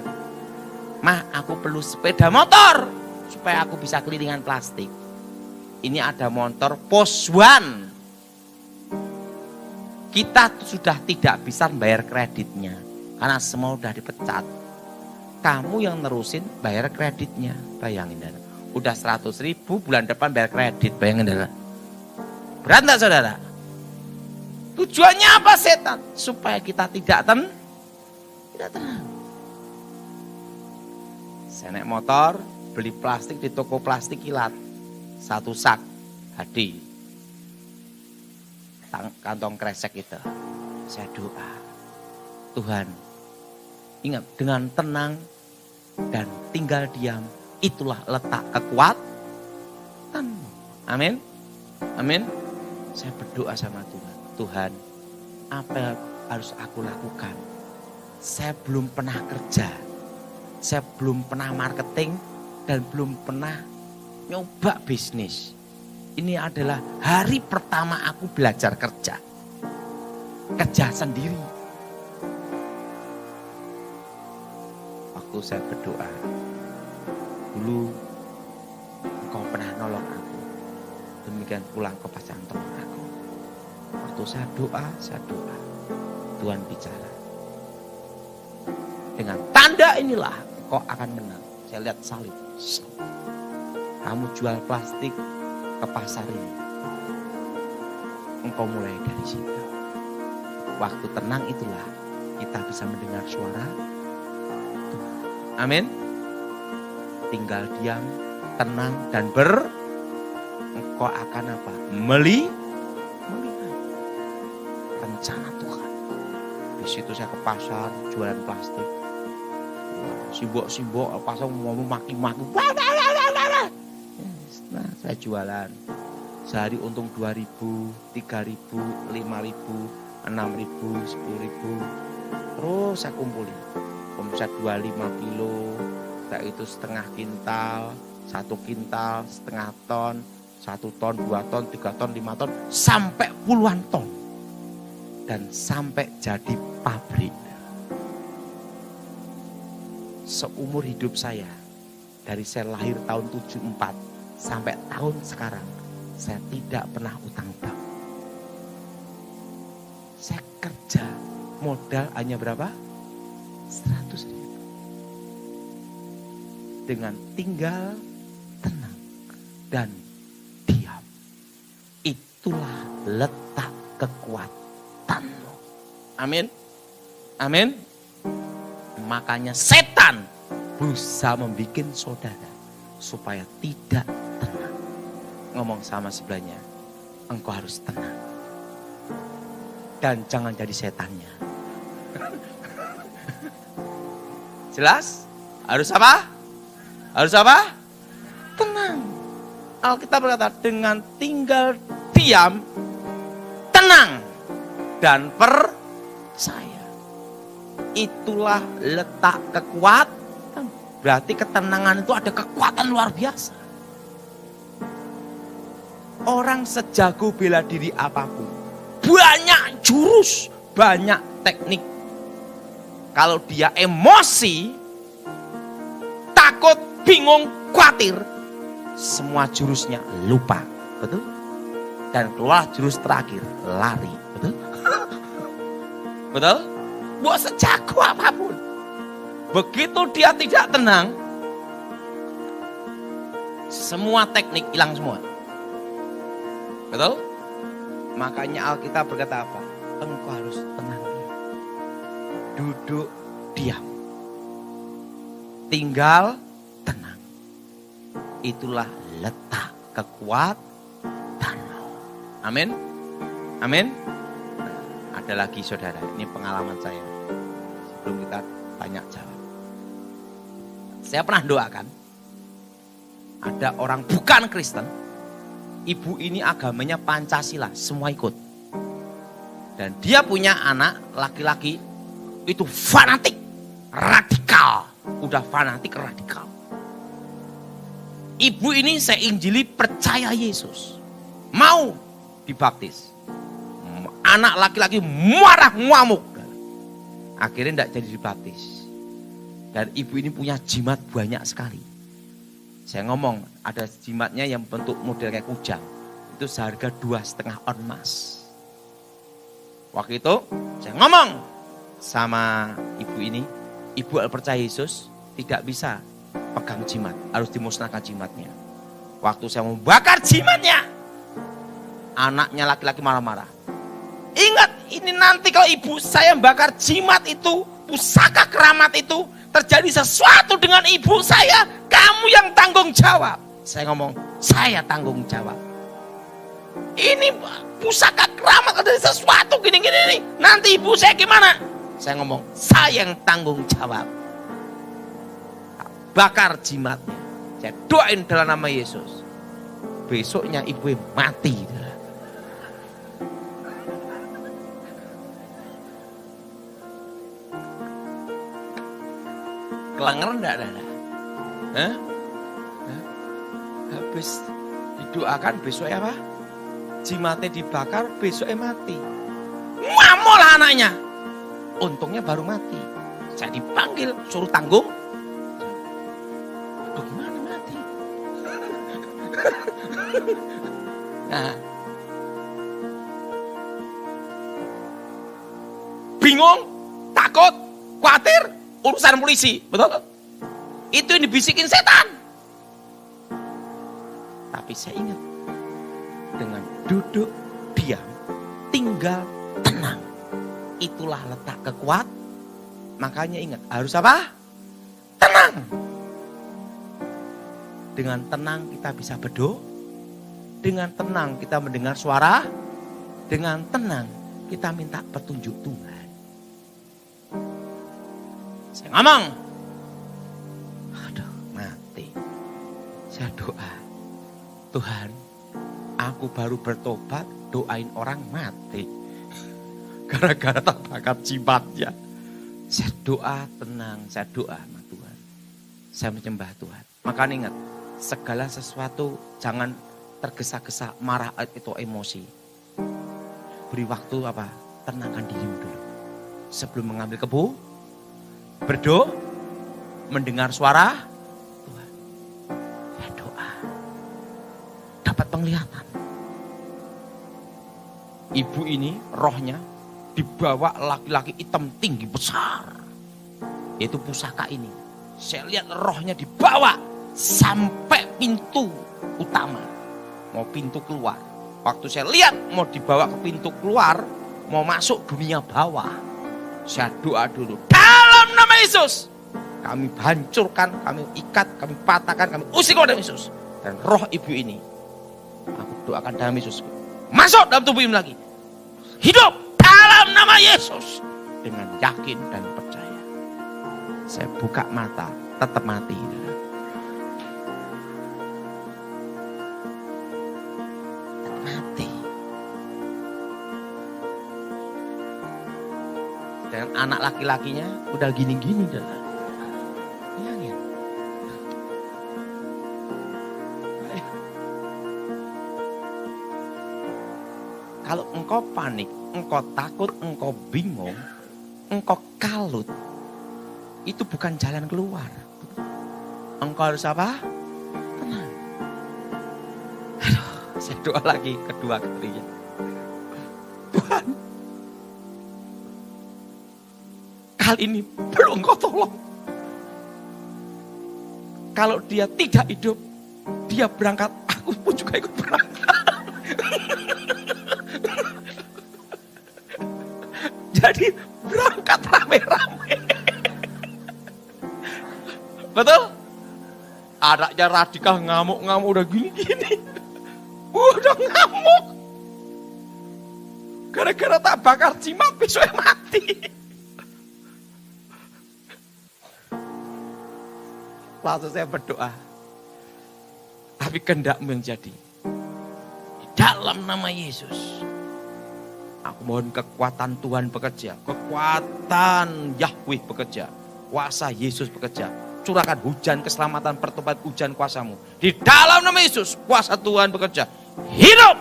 Mah, aku perlu sepeda motor supaya aku bisa kelilingan plastik. Ini ada motor Poswan. Kita sudah tidak bisa bayar kreditnya karena semua udah dipecat. Kamu yang nerusin bayar kreditnya. Bayangin, saudara. Udah 100.000, bulan depan bayar kredit. Bayangin, saudara. Berat enggak, saudara? Tujuannya apa setan? Supaya kita tidak tenang. Saya naik motor, beli plastik di toko plastik kilat. 1 sak, hadi. Kantong kresek itu. Saya doa. Tuhan, ingat, dengan tenang dan tinggal diam, itulah letak kekuatan. Amin. Amin. Saya berdoa sama Tuhan. Tuhan, apa yang harus aku lakukan? Saya belum pernah kerja. Saya belum pernah marketing dan belum pernah nyoba bisnis. Ini adalah hari pertama aku belajar kerja. Kerja sendiri. Waktu saya berdoa, dulu engkau pernah nolong aku. Demikian pulang kau pasti tolong aku. Waktu saya doa, Tuhan bicara. Dengan tanda inilah kau akan menang. Saya lihat salib. Kamu jual plastik ke pasar ini. Engkau mulai dari situ. Waktu tenang itulah kita bisa mendengar suara Tuhan. Amin. Tinggal diam, tenang dan engkau akan apa? Melihat rencana Tuhan. Di situ saya ke pasar jualan plastik. Simbok-simbok pasar mau maki-maki. Nah, saya jualan. Sehari untung 2.000, 3.000, 5.000, 6.000, 10.000. Terus saya kumpulin. Omset 25 kilo, itu setengah kintal, 1 kintal, setengah ton, 1 ton, 2 ton, 3 ton, 5 ton, sampai puluhan ton. Dan sampai jadi pabrik. Seumur hidup saya, dari saya lahir tahun 74 sampai tahun sekarang, saya tidak pernah utang bank. Saya kerja, modal hanya berapa? 100.000. Dengan tinggal tenang dan diam. Itulah letak kekuatanmu. Amin. Amin. Makanya setan berusaha membuat saudara supaya tidak tenang. Ngomong sama sebelahnya, engkau harus tenang. Dan jangan jadi setannya. Jelas? Harus apa? Harus apa? Tenang. Alkitab berkata, dengan tinggal diam, tenang, dan percaya. Itulah letak kekuatan. Berarti ketenangan itu ada kekuatan luar biasa. Orang sejago bela diri apapun, banyak jurus, banyak teknik. Kalau dia emosi, takut, bingung, khawatir, semua jurusnya lupa. Betul? Dan keluar jurus terakhir, lari. Betul? Betul? Buat sejago apapun. Begitu dia tidak tenang, semua teknik hilang semua. Betul? Makanya Alkitab berkata apa? Engkau harus tenang. Duduk diam. Tinggal tenang. Itulah letak kekuatanmu. Amin. Amin. Ada lagi saudara, ini pengalaman saya. Sebelum kita tanya jawab. Saya pernah doakan. Ada orang bukan Kristen. Ibu ini agamanya Pancasila, semua ikut. Dan dia punya anak laki-laki itu fanatik, radikal. Udah fanatik, radikal. Ibu ini saya injili percaya Yesus. Mau dibaptis. Anak laki-laki marah ngamuk. Akhirnya tidak jadi dibaptis. Dan ibu ini punya jimat banyak sekali. Saya ngomong, ada jimatnya yang bentuk model kayak kujang. Itu seharga 2,5 on emas. Waktu itu saya ngomong sama ibu ini, ibu percaya Yesus tidak bisa pegang jimat, harus dimusnahkan jimatnya. Waktu saya membakar jimatnya, anaknya laki-laki marah-marah. Ingat, ini nanti kalau ibu saya membakar jimat itu, pusaka keramat itu, terjadi sesuatu dengan ibu saya, kamu yang tanggung jawab. Saya ngomong, saya tanggung jawab. Ini pusaka keramat ada sesuatu gini-gini, nanti ibu saya gimana? Saya ngomong, saya yang tanggung jawab. Bakar jimatnya. Saya doain dalam nama Yesus. Besoknya ibu mati. Kelanger enggak ada? Hah? Habis didoakan besoknya apa? Jimatnya dibakar, besoknya mati. Ngamol anaknya. Untungnya baru mati. Saya dipanggil, suruh tanggung. Bagaimana mati? Nah, bingung, takut, khawatir, urusan polisi, betul? Itu yang dibisikin setan. Tapi saya ingat, dengan duduk diam, tinggal tenang, itulah letak kekuatan. Makanya ingat, harus apa? Tenang. Dengan tenang kita bisa berdoa. Dengan tenang kita mendengar suara. Dengan tenang kita minta petunjuk Tuhan. Saya ngomong, aduh mati. Saya doa, Tuhan, aku baru bertobat, doain orang mati. Gara-gara tak bakar jimatnya. Saya doa tenang, saya doa sama Tuhan. Saya menyembah Tuhan. Maka ingat, segala sesuatu jangan tergesa-gesa, marah itu emosi. Beri waktu apa? Tenangkan dirimu dulu. Sebelum mengambil berdoa, mendengar suara Tuhan. Ya doa. Dapat penglihatan. Ibu ini rohnya dibawa laki-laki hitam tinggi besar. Yaitu pusaka ini. Saya lihat rohnya dibawa sampai pintu utama. Mau pintu keluar. Waktu saya lihat mau dibawa ke pintu keluar, mau masuk dunia bawah. Saya doa dulu. Dalam nama Yesus. Kami hancurkan, kami ikat, kami patahkan, kami usir kepada Yesus. Dan roh ibu ini, aku doakan dalam Yesus. Masuk dalam tubuh ibu lagi. Hidup dalam nama Yesus. Dengan yakin dan percaya. Saya buka mata, tetap mati. Mati. Dan anak laki-lakinya udah gini-gini dah. Bayangin. Kalau engkau panik, engkau takut, engkau bingung, engkau kalut, itu bukan jalan keluar. Engkau harus apa? Tenang. Aduh, saya doa lagi kedua ketiga. Tuhan, kali ini perlu engkau tolong. Kalau dia tidak hidup, dia berangkat, aku pun juga ikut berangkat. Jadi berangkat rame-rame. Betul? Anaknya radikal ngamuk-ngamuk udah gini-gini. Udah ngamuk. Gara-gara tak bakar jimat besoknya mati. Lalu saya berdoa. Tapi kehendakmu yang jadi. Di dalam nama Yesus. Aku mohon kekuatan Tuhan bekerja. Kekuatan Yahweh bekerja. Kuasa Yesus bekerja. Curahkan hujan keselamatan, pertobatan, hujan kuasamu. Di dalam nama Yesus, kuasa Tuhan bekerja. Hidup!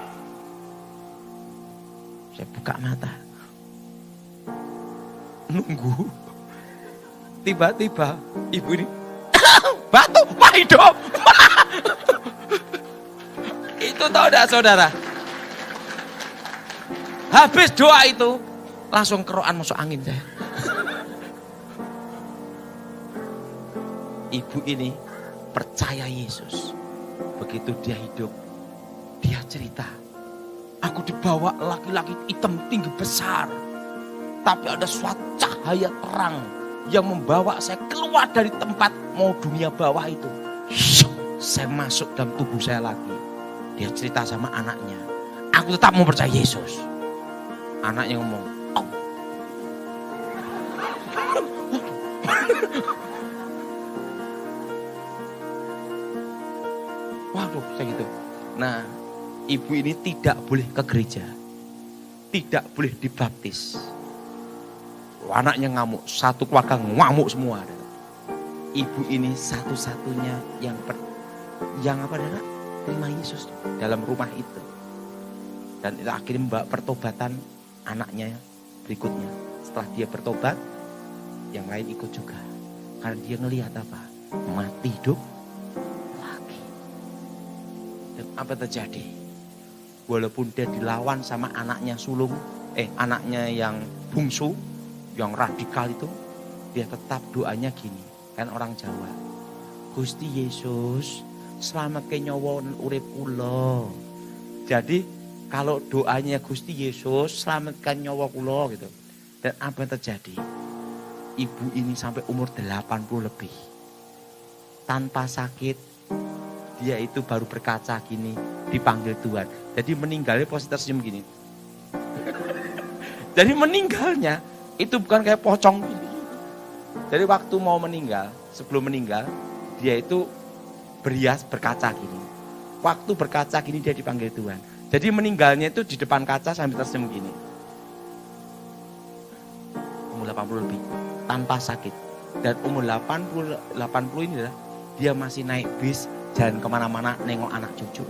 Saya buka mata. Nunggu. Tiba-tiba ibu ini, batu, wah hidup! Itu tahu tidak saudara? Habis doa itu, langsung kerokan masuk angin saya. Ibu ini percaya Yesus. Begitu dia hidup, dia cerita. Aku dibawa laki-laki hitam tinggi besar. Tapi ada suatu cahaya terang yang membawa saya keluar dari tempat mau dunia bawah itu. Saya masuk dalam tubuh saya lagi. Dia cerita sama anaknya. Aku tetap mau percaya Yesus. Anaknya ngomong, oh. Waduh, saya gitu. Nah, ibu ini tidak boleh ke gereja. Tidak boleh dibaptis. Anaknya ngamuk, satu keluarga ngamuk semua. Ibu ini satu-satunya yang terima Yesus dalam rumah itu. Dan itu akhirnya membawa pertobatan anaknya berikutnya. Setelah dia bertobat, yang lain ikut juga. Karena dia ngelihat apa? Mati hidup lagi. Dan apa terjadi? Walaupun dia dilawan sama anaknya sulung, anaknya yang bungsu, yang radikal itu, dia tetap doanya gini. Kan orang Jawa. Gusti Yesus, selamatke nyawa urip kula. Jadi kalau doanya Gusti Yesus, selamatkan nyawa kula gitu. Dan apa yang terjadi? Ibu ini sampai umur 80 lebih. Tanpa sakit, dia itu baru berkaca gini, dipanggil Tuhan. Jadi meninggalnya posisi tersenyum gini. Jadi meninggalnya itu bukan kayak pocong. Jadi waktu mau meninggal, sebelum meninggal, dia itu berias berkaca gini. Waktu berkaca gini dia dipanggil Tuhan. Jadi meninggalnya itu di depan kaca sambil tersenyum gini. Umur 80 lebih, tanpa sakit. Dan umur 80 ini adalah dia masih naik bis, jalan kemana-mana, nengok anak cucu.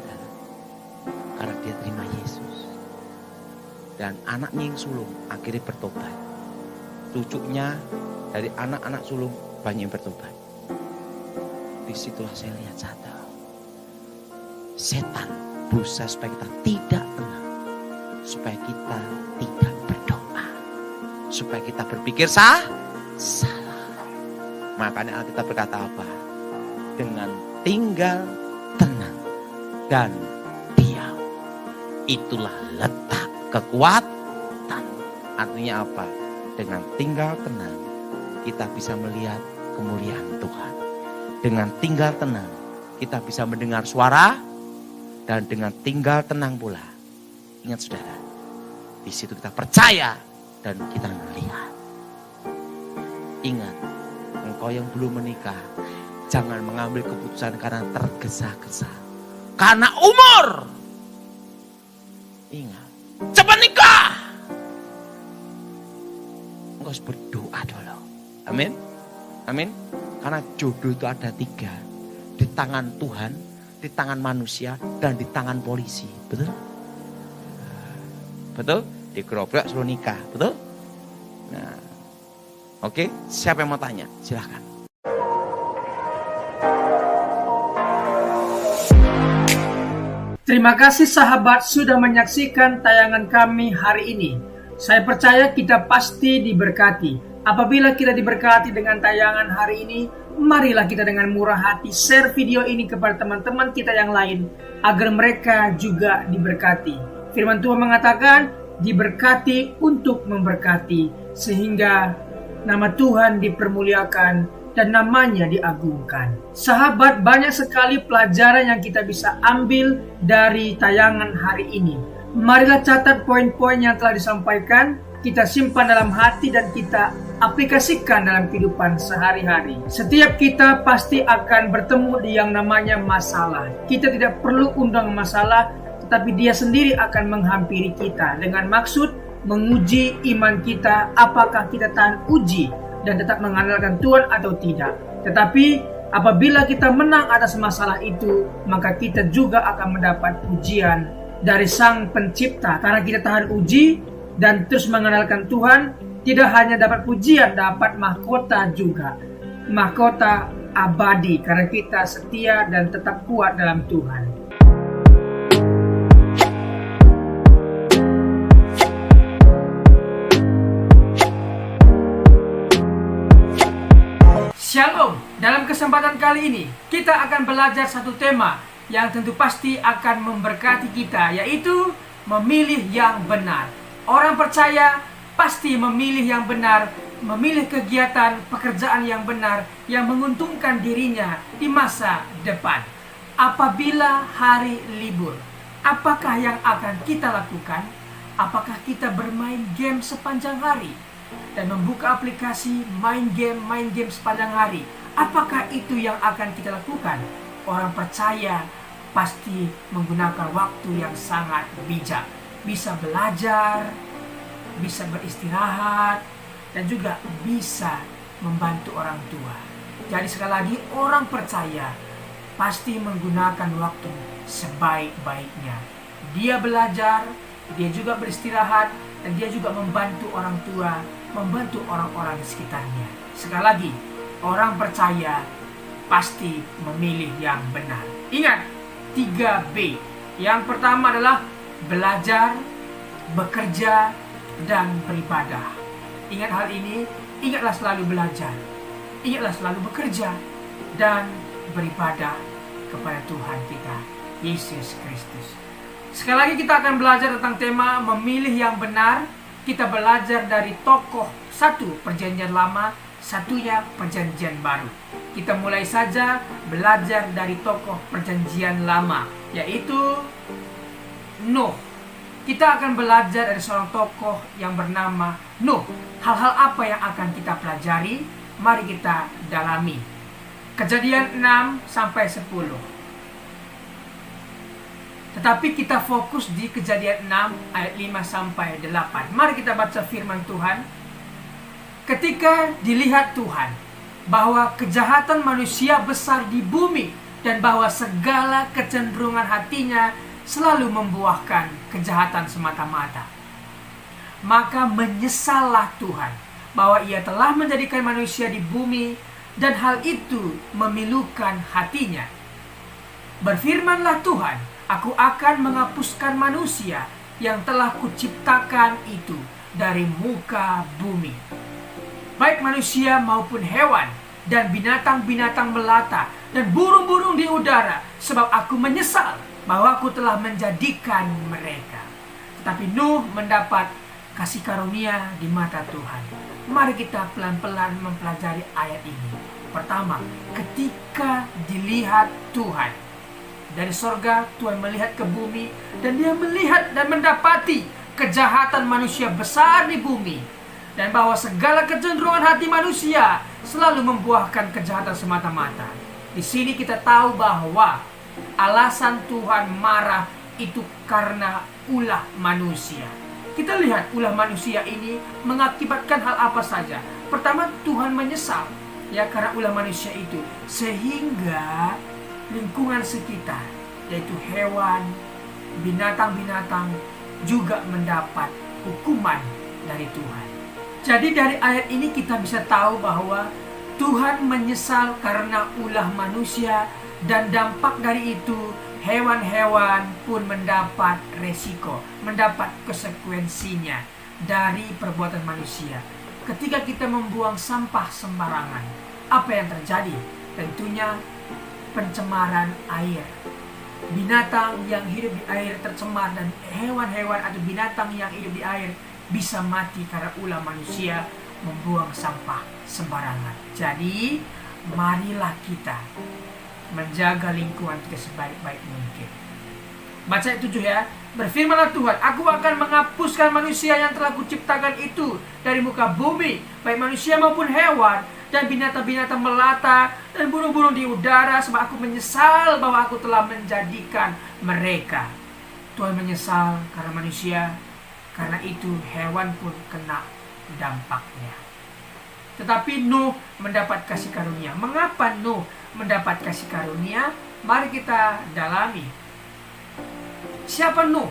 Karena dia terima Yesus. Dan anaknya yang sulung akhirnya bertobat. Cucunya dari anak-anak sulung banyak yang bertobat. Disitulah saya lihat satu. Setan berusaha supaya kita tidak tenang. Supaya kita tidak berdoa. Supaya kita berpikir salah. Makanya Alkitab berkata apa? Dengan tinggal tenang dan diam. Itulah letak kekuatan. Artinya apa? Dengan tinggal tenang kita bisa melihat kemuliaan Tuhan. Dengan tinggal tenang kita bisa mendengar suara. Dan dengan tinggal tenang pula, ingat saudara, di situ kita percaya dan kita melihat. Ingat, engkau yang belum menikah, jangan mengambil keputusan karena tergesa-gesa. Karena umur. Ingat, cepat nikah. Engkau harus berdoa dulu. Amin. Amin. Karena jodoh itu ada 3. Di tangan Tuhan, di tangan manusia, dan di tangan polisi. Betul? Betul? Digerobak suruh nikah. Betul? Nah, oke. Siapa yang mau tanya? Silahkan. Terima kasih sahabat sudah menyaksikan tayangan kami hari ini. Saya percaya kita pasti diberkati. Apabila kita diberkati dengan tayangan hari ini, marilah kita dengan murah hati share video ini kepada teman-teman kita yang lain agar mereka juga diberkati. Firman Tuhan mengatakan diberkati untuk memberkati sehingga nama Tuhan dipermuliakan dan namanya diagungkan. Sahabat, banyak sekali pelajaran yang kita bisa ambil dari tayangan hari ini. Marilah catat poin-poin yang telah disampaikan, kita simpan dalam hati dan kita aplikasikan dalam kehidupan sehari-hari. Setiap kita pasti akan bertemu di yang namanya masalah. Kita tidak perlu undang masalah, tetapi dia sendiri akan menghampiri kita dengan maksud menguji iman kita, apakah kita tahan uji dan tetap mengandalkan Tuhan atau tidak. Tetapi apabila kita menang atas masalah itu, maka kita juga akan mendapat pujian dari Sang Pencipta. Karena kita tahan uji dan terus mengandalkan Tuhan, tidak hanya dapat pujian, dapat mahkota juga. Mahkota abadi karena kita setia dan tetap kuat dalam Tuhan. Shalom, dalam kesempatan kali ini kita akan belajar satu tema yang tentu pasti akan memberkati kita, yaitu memilih yang benar. Orang percaya pasti memilih yang benar, memilih kegiatan pekerjaan yang benar yang menguntungkan dirinya di masa depan. Apabila hari libur, apakah yang akan kita lakukan? Apakah kita bermain game sepanjang hari dan membuka aplikasi main game sepanjang hari? Apakah itu yang akan kita lakukan? Orang percaya pasti menggunakan waktu yang sangat bijak. Bisa belajar, bisa beristirahat, dan juga bisa membantu orang tua. Jadi sekali lagi, orang percaya pasti menggunakan waktu sebaik-baiknya. Dia belajar, dia juga beristirahat, dan dia juga membantu orang tua, membantu orang-orang di sekitarnya. Sekali lagi, orang percaya pasti memilih yang benar. Ingat, 3B. Yang pertama adalah belajar, bekerja, dan beribadah. Ingat hal ini, ingatlah selalu belajar, ingatlah selalu bekerja, dan beribadah kepada Tuhan kita, Yesus Kristus. Sekali lagi kita akan belajar tentang tema memilih yang benar. Kita belajar dari tokoh satu Perjanjian Lama, satunya Perjanjian Baru. Kita mulai saja belajar dari tokoh Perjanjian Lama, yaitu Nuh. Kita akan belajar dari seorang tokoh yang bernama Nuh. Hal-hal apa yang akan kita pelajari? Mari kita dalami. Kejadian 6 sampai 10. Tetapi kita fokus di Kejadian 6 ayat 5 sampai 8. Mari kita baca firman Tuhan. Ketika dilihat Tuhan bahwa kejahatan manusia besar di bumi dan bahwa segala kecenderungan hatinya selalu membuahkan kejahatan semata-mata, maka menyesallah Tuhan bahwa ia telah menjadikan manusia di bumi dan hal itu memilukan hatinya. Berfirmanlah Tuhan, aku akan menghapuskan manusia yang telah kuciptakan itu dari muka bumi, baik manusia maupun hewan dan binatang-binatang melata dan burung-burung di udara, sebab aku menyesal bahwa aku telah menjadikan mereka. Tetapi Nuh mendapat kasih karunia di mata Tuhan. Mari kita pelan-pelan mempelajari ayat ini. Pertama, ketika dilihat Tuhan dari sorga, Tuhan melihat ke bumi dan dia melihat dan mendapati kejahatan manusia besar di bumi dan bahwa segala kecenderungan hati manusia selalu membuahkan kejahatan semata-mata. Di sini kita tahu bahwa alasan Tuhan marah itu karena ulah manusia. Kita lihat ulah manusia ini mengakibatkan hal apa saja. Pertama, Tuhan menyesal ya karena ulah manusia itu, sehingga lingkungan sekitar, yaitu hewan, binatang-binatang juga mendapat hukuman dari Tuhan. Jadi dari ayat ini kita bisa tahu bahwa Tuhan menyesal karena ulah manusia, dan dampak dari itu hewan-hewan pun mendapat resiko, mendapat konsekuensinya dari perbuatan manusia. Ketika kita membuang sampah sembarangan, apa yang terjadi? Tentunya pencemaran air. Binatang yang hidup di air tercemar dan hewan-hewan atau binatang yang hidup di air bisa mati karena ulah manusia membuang sampah sembarangan. Jadi marilah kita menjaga lingkungan kita sebaik-baik mungkin. Baca ayat 7 ya. Berfirmanlah Tuhan, aku akan menghapuskan manusia yang telah kuciptakan itu dari muka bumi, baik manusia maupun hewan dan binatang-binatang melata dan burung-burung di udara, sebab aku menyesal bahwa aku telah menjadikan mereka. Tuhan menyesal karena manusia, karena itu hewan pun kena dampaknya. Tetapi Nuh mendapat kasih karunia. Mengapa Nuh mendapat kasih karunia? Mari kita dalami. Siapa Nuh?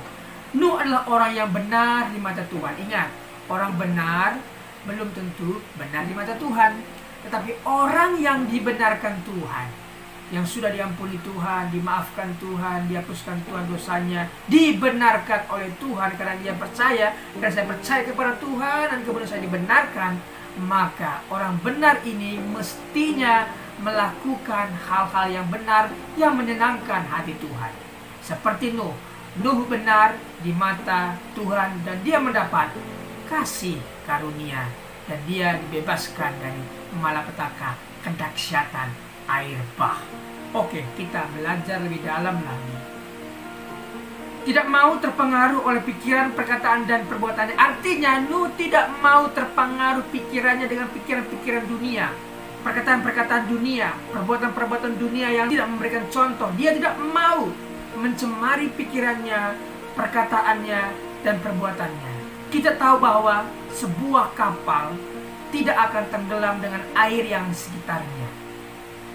Nuh adalah orang yang benar di mata Tuhan. Ingat, orang benar belum tentu benar di mata Tuhan. Tetapi orang yang dibenarkan Tuhan, yang sudah diampuni Tuhan, dimaafkan Tuhan, dihapuskan Tuhan dosanya, dibenarkan oleh Tuhan karena dia percaya, dan saya percaya kepada Tuhan dan kemudian saya dibenarkan, maka orang benar ini mestinya melakukan hal-hal yang benar yang menyenangkan hati Tuhan. Seperti Nuh. Nuh benar di mata Tuhan dan dia mendapat kasih karunia dan dia dibebaskan dari malapetaka kedahsyatan air bah. Oke, kita belajar lebih dalam lagi. Tidak mau terpengaruh oleh pikiran, perkataan, dan perbuatannya. Artinya Nuh tidak mau terpengaruh pikirannya dengan pikiran-pikiran dunia, perkataan-perkataan dunia, perbuatan-perbuatan dunia yang tidak memberikan contoh. Dia tidak mau mencemari pikirannya, perkataannya, dan perbuatannya. Kita tahu bahwa sebuah kapal tidak akan tenggelam dengan air yang di sekitarnya.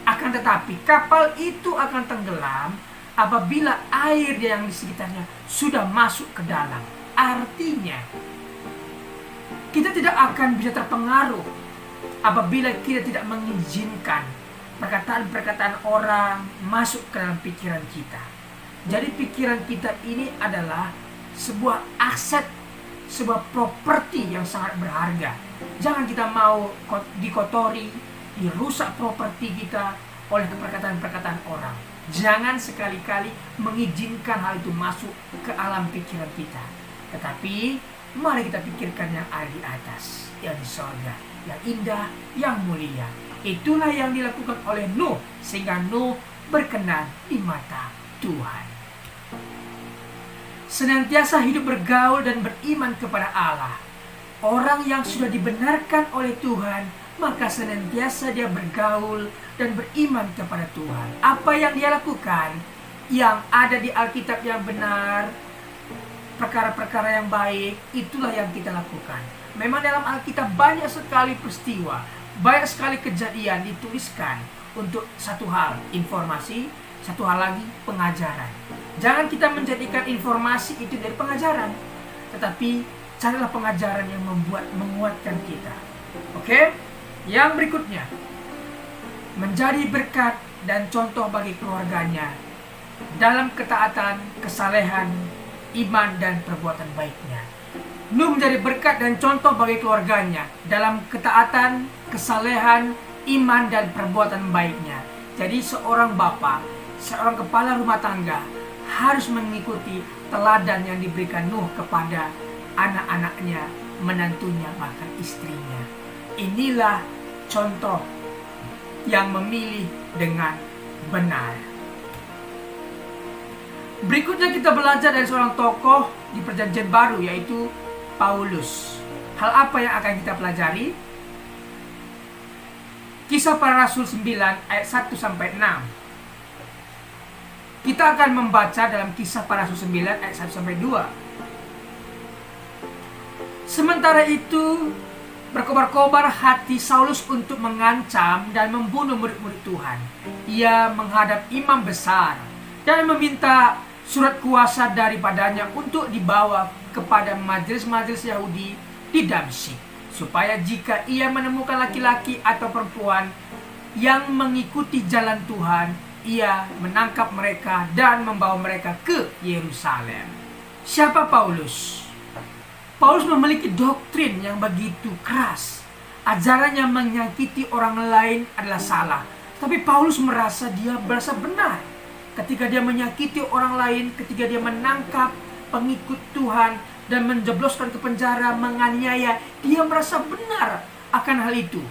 Akan tetapi kapal itu akan tenggelam apabila air yang di sekitarnya sudah masuk ke dalam. Artinya, kita tidak akan bisa terpengaruh apabila kita tidak mengizinkan perkataan-perkataan orang masuk ke dalam pikiran kita. Jadi pikiran kita ini adalah sebuah aset, sebuah properti yang sangat berharga. Jangan kita mau dikotori, dirusak properti kita oleh perkataan-perkataan orang. Jangan sekali-kali mengizinkan hal itu masuk ke alam pikiran kita. Tetapi mari kita pikirkan yang ada di atas, yang di sorga, yang indah, yang mulia. Itulah yang dilakukan oleh Nuh, sehingga Nuh berkenan di mata Tuhan. senantiasa hidup bergaul dan beriman kepada Allah. Orang yang sudah dibenarkan oleh Tuhan, maka senantiasa dia bergaul dan beriman kepada Tuhan. Apa yang dia lakukan, yang ada di Alkitab yang benar, perkara-perkara yang baik, itulah yang kita lakukan. Memang dalam Alkitab banyak sekali peristiwa, banyak sekali kejadian dituliskan untuk satu hal, informasi, satu hal lagi, pengajaran. Jangan kita menjadikan informasi itu dari pengajaran, tetapi carilah pengajaran yang menguatkan kita. Oke? Yang berikutnya, menjadi berkat dan contoh bagi keluarganya dalam ketaatan, kesalehan, iman, dan perbuatan baiknya. Nuh menjadi berkat dan contoh bagi keluarganya dalam ketaatan, kesalehan, iman, dan perbuatan baiknya. Jadi seorang bapa, seorang kepala rumah tangga harus mengikuti teladan yang diberikan Nuh kepada anak-anaknya, menantunya, bahkan istrinya. Inilah contoh yang memilih dengan benar. Berikutnya kita belajar dari seorang tokoh di Perjanjian Baru, yaitu Paulus. Hal apa yang akan kita pelajari? Kisah Para Rasul 9 ayat 1-6. Kita akan membaca dalam Kisah Para Rasul 9 ayat 1-2. Sementara itu, berkobar-kobar hati Saulus untuk mengancam dan membunuh murid-murid Tuhan. Ia menghadap imam besar dan meminta surat kuasa daripadanya untuk dibawa kepada majelis-majelis Yahudi di Damsyik, supaya jika ia menemukan laki-laki atau perempuan yang mengikuti jalan Tuhan, ia menangkap mereka dan membawa mereka ke Yerusalem. Siapa Paulus? Paulus memiliki doktrin yang begitu keras. Ajarannya menyakiti orang lain adalah salah. Tapi Paulus merasa benar. Ketika dia menyakiti orang lain, ketika dia menangkap pengikut Tuhan dan menjebloskan ke penjara, menganiaya, dia merasa benar akan hal itu.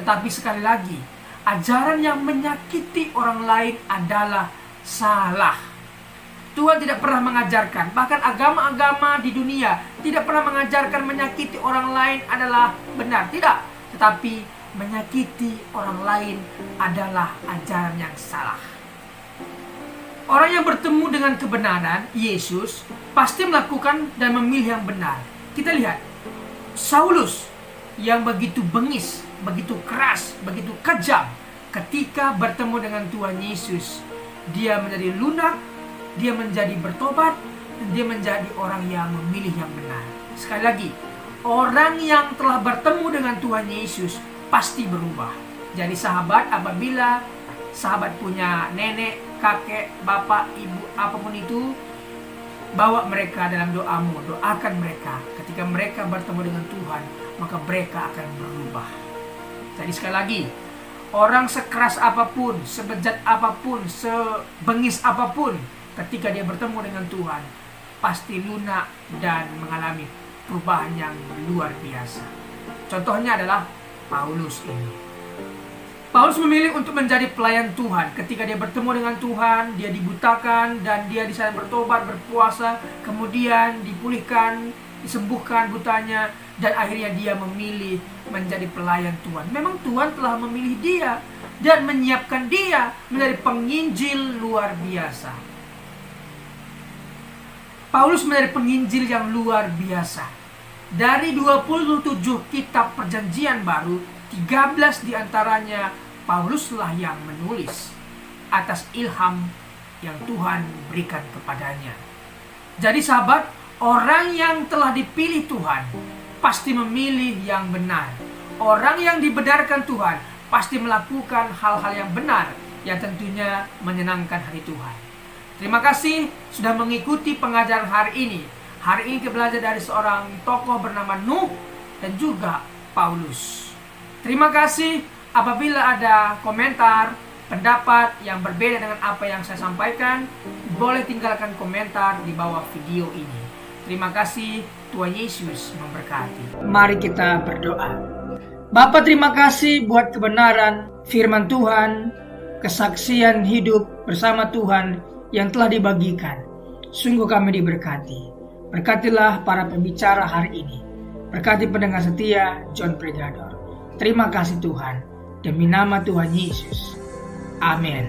Tetapi sekali lagi, ajaran yang menyakiti orang lain adalah salah. Tuhan tidak pernah mengajarkan, bahkan agama-agama di dunia tidak pernah mengajarkan menyakiti orang lain adalah benar. Tidak, tetapi menyakiti orang lain adalah ajaran yang salah. Orang yang bertemu dengan kebenaran, Yesus, pasti melakukan dan memilih yang benar. Kita lihat, Saulus yang begitu bengis, begitu keras, begitu kejam, ketika bertemu dengan Tuhan Yesus, dia menjadi lunak, dia menjadi bertobat, dan dia menjadi orang yang memilih yang benar. Sekali lagi, orang yang telah bertemu dengan Tuhan Yesus pasti berubah. Jadi sahabat, apabila sahabat punya nenek, kakek, bapak, ibu, apapun itu, bawa mereka dalam doamu, doakan mereka. Ketika mereka bertemu dengan Tuhan, maka mereka akan berubah. Jadi sekali lagi, orang sekeras apapun, sebejat apapun, sebengis apapun, ketika dia bertemu dengan Tuhan, pasti lunak dan mengalami perubahan yang luar biasa. Contohnya adalah Paulus ini. Paulus memilih untuk menjadi pelayan Tuhan. Ketika dia bertemu dengan Tuhan, dia dibutakan dan dia di sana bertobat, berpuasa, kemudian dipulihkan, disembuhkan butanya, dan akhirnya dia memilih menjadi pelayan Tuhan. Memang Tuhan telah memilih dia dan menyiapkan dia menjadi penginjil luar biasa. Paulus menjadi penginjil yang luar biasa. Dari 27 kitab Perjanjian Baru, 13 diantaranya Pauluslah yang menulis atas ilham yang Tuhan berikan kepadanya. Jadi sahabat, orang yang telah dipilih Tuhan pasti memilih yang benar. Orang yang dibenarkan Tuhan pasti melakukan hal-hal yang benar yang tentunya menyenangkan hati Tuhan. Terima kasih sudah mengikuti pengajaran hari ini. Hari ini kita belajar dari seorang tokoh bernama Nuh dan juga Paulus. Terima kasih. Apabila ada komentar, pendapat yang berbeda dengan apa yang saya sampaikan, boleh tinggalkan komentar di bawah video ini. Terima kasih, Tuhan Yesus memberkati. Mari kita berdoa. Bapa, terima kasih buat kebenaran firman Tuhan, kesaksian hidup bersama Tuhan yang telah dibagikan. Sungguh kami diberkati. Berkatilah para pembicara hari ini. Berkati pendengar setia John Pregador. Terima kasih Tuhan. Demi nama Tuhan Yesus. Amin.